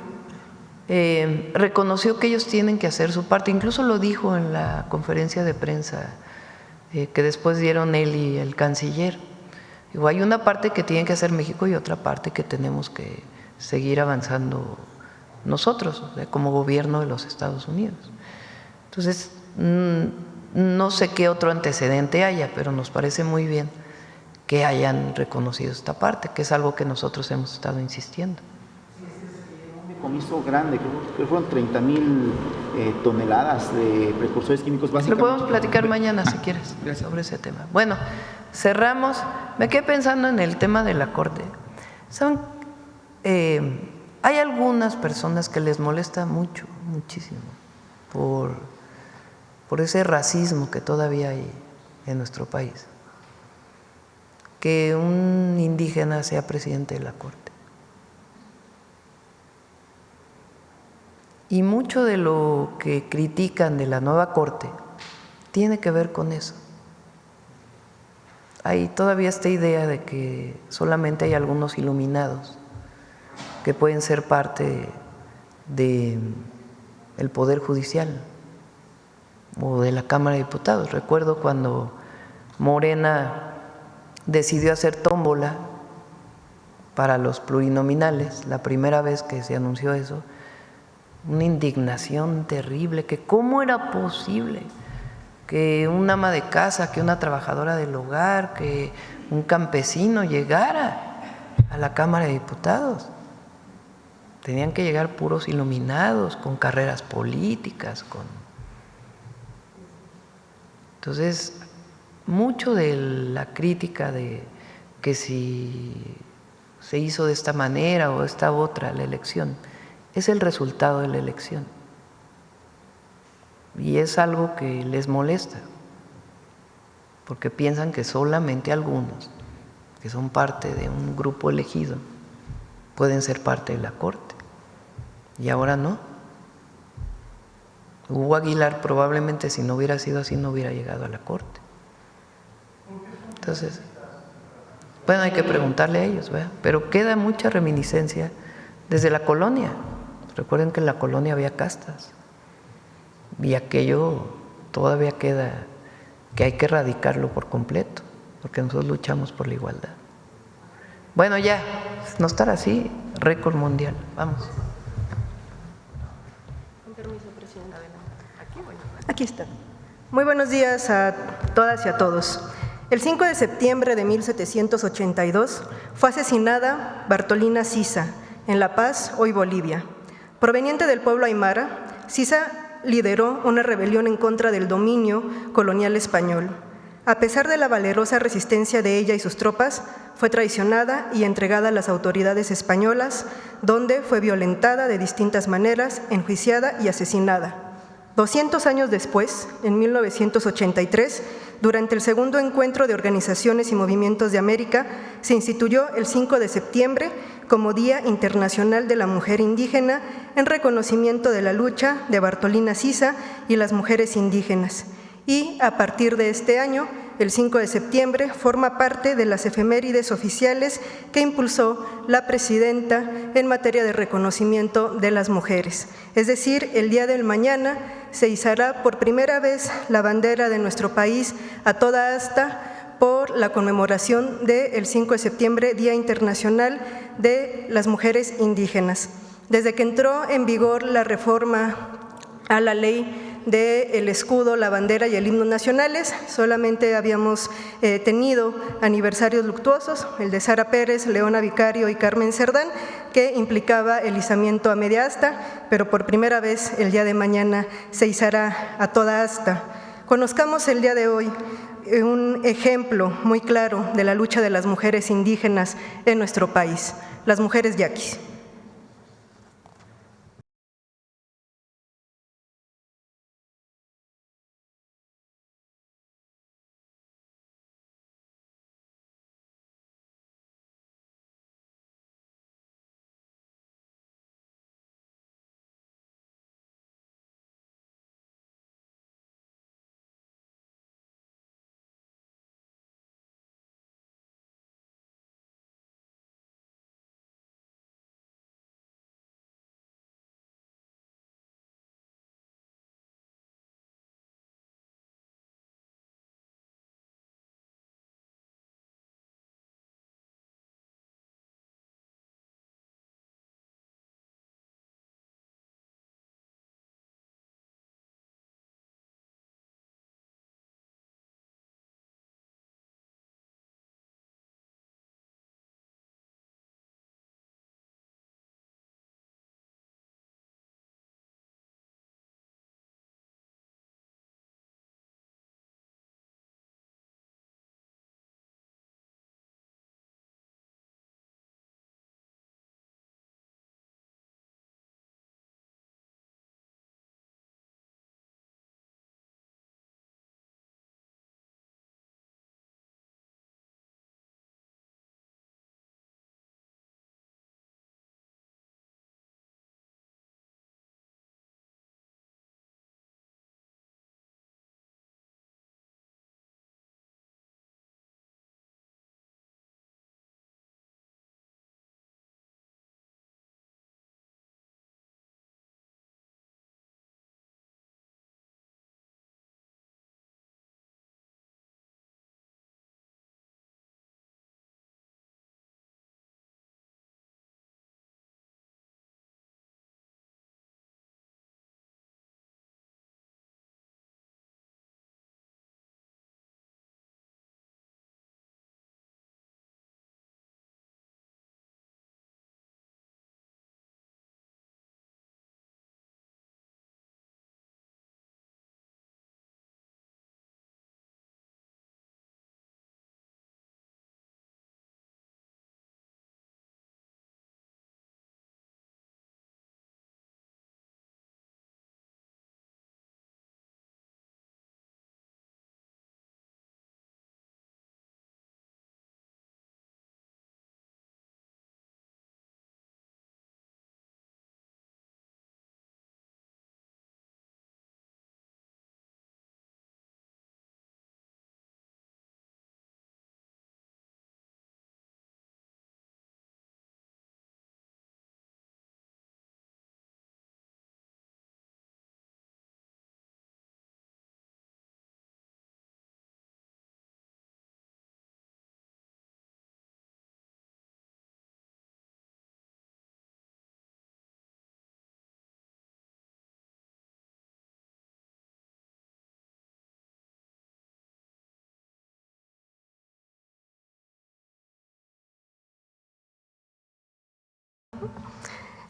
reconoció que ellos tienen que hacer su parte, incluso lo dijo en la conferencia de prensa que después dieron él y el canciller. Digo, hay una parte que tiene que hacer México y otra parte que tenemos que seguir avanzando nosotros, o sea, como gobierno de los Estados Unidos. Entonces, no sé qué otro antecedente haya, pero nos parece muy bien que hayan reconocido esta parte, que es algo que nosotros hemos estado insistiendo. Un decomiso grande, creo que fueron 30,000 toneladas de precursores químicos básicamente. Lo podemos platicar mañana si quieres sobre ese tema. Bueno, cerramos. Me quedé pensando en el tema de la Corte. ¿Saben? Hay algunas personas que les molesta muchísimo, por ese racismo que todavía hay en nuestro país, que un indígena sea presidente de la Corte. Y mucho de lo que critican de la nueva Corte tiene que ver con eso. Hay todavía esta idea de que solamente hay algunos iluminados que pueden ser parte del Poder Judicial o de la Cámara de Diputados. Recuerdo cuando Morena decidió hacer tómbola para los plurinominales, la primera vez que se anunció eso, una indignación terrible, que cómo era posible que un ama de casa, que una trabajadora del hogar, que un campesino llegara a la Cámara de Diputados. Tenían que llegar puros iluminados, con carreras políticas, Entonces, mucho de la crítica de que si se hizo de esta manera o esta otra la elección, es el resultado de la elección. Y es algo que les molesta, porque piensan que solamente algunos, que son parte de un grupo elegido, pueden ser parte de la Corte. Y ahora no. Hugo Aguilar probablemente, si no hubiera sido así, no hubiera llegado a la Corte. Entonces, bueno, hay que preguntarle a ellos, ¿verdad? Pero queda mucha reminiscencia desde la colonia. Recuerden que en la colonia había castas y aquello todavía queda, que hay que erradicarlo por completo, porque nosotros luchamos por la igualdad. Bueno, ya, no estar así, récord mundial. Vamos. Con permiso, presidenta. Aquí está. Muy buenos días a todas y a todos. El 5 de septiembre de 1782 fue asesinada Bartolina Sisa en La Paz, hoy Bolivia. Proveniente del pueblo aymara, Sisa lideró una rebelión en contra del dominio colonial español. A pesar de la valerosa resistencia de ella y sus tropas, fue traicionada y entregada a las autoridades españolas, donde fue violentada de distintas maneras, enjuiciada y asesinada. 200 años después, en 1983, durante el segundo encuentro de organizaciones y movimientos de América, se instituyó el 5 de septiembre como Día Internacional de la Mujer Indígena en reconocimiento de la lucha de Bartolina Sisa y las mujeres indígenas. Y a partir de este año, el 5 de septiembre forma parte de las efemérides oficiales que impulsó la presidenta en materia de reconocimiento de las mujeres. Es decir, el día del mañana se izará por primera vez la bandera de nuestro país a toda asta por la conmemoración del 5 de septiembre, Día Internacional de las Mujeres Indígenas. Desde que entró en vigor la reforma a la ley del escudo, la bandera y el himno nacionales, solamente habíamos tenido aniversarios luctuosos, el de Sara Pérez, Leona Vicario y Carmen Cerdán, que implicaba el izamiento a media asta, pero por primera vez el día de mañana se izará a toda asta. Conozcamos el día de hoy un ejemplo muy claro de la lucha de las mujeres indígenas en nuestro país, las mujeres yaquis.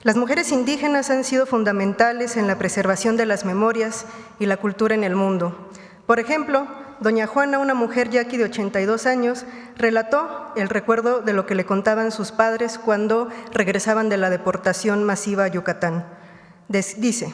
Las mujeres indígenas han sido fundamentales en la preservación de las memorias y la cultura en el mundo. Por ejemplo, doña Juana, una mujer yaqui de 82 años, relató el recuerdo de lo que le contaban sus padres cuando regresaban de la deportación masiva a Yucatán. Dice: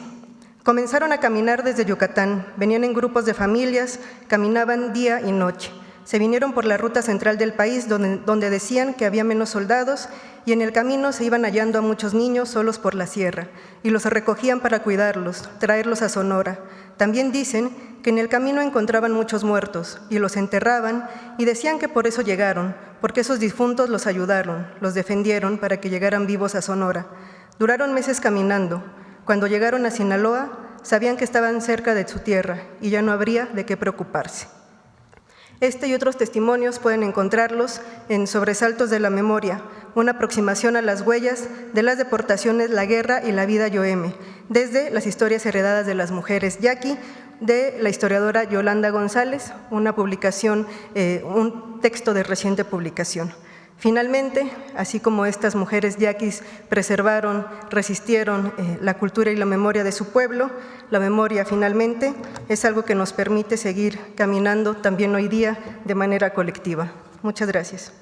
comenzaron a caminar desde Yucatán, venían en grupos de familias, caminaban día y noche. Se vinieron por la ruta central del país, donde decían que había menos soldados, y en el camino se iban hallando a muchos niños solos por la sierra, y los recogían para cuidarlos, traerlos a Sonora. También dicen que en el camino encontraban muchos muertos, y los enterraban, y decían que por eso llegaron, porque esos difuntos los ayudaron, los defendieron para que llegaran vivos a Sonora. Duraron meses caminando. Cuando llegaron a Sinaloa, sabían que estaban cerca de su tierra, y ya no habría de qué preocuparse. Este y otros testimonios pueden encontrarlos en Sobresaltos de la Memoria, una aproximación a las huellas de las deportaciones, la guerra y la vida yoeme, desde las historias heredadas de las mujeres yaqui, de la historiadora Yolanda González, una publicación, un texto de reciente publicación. Finalmente, así como estas mujeres yaquis preservaron, resistieron la cultura y la memoria de su pueblo, la memoria finalmente es algo que nos permite seguir caminando también hoy día de manera colectiva. Muchas gracias.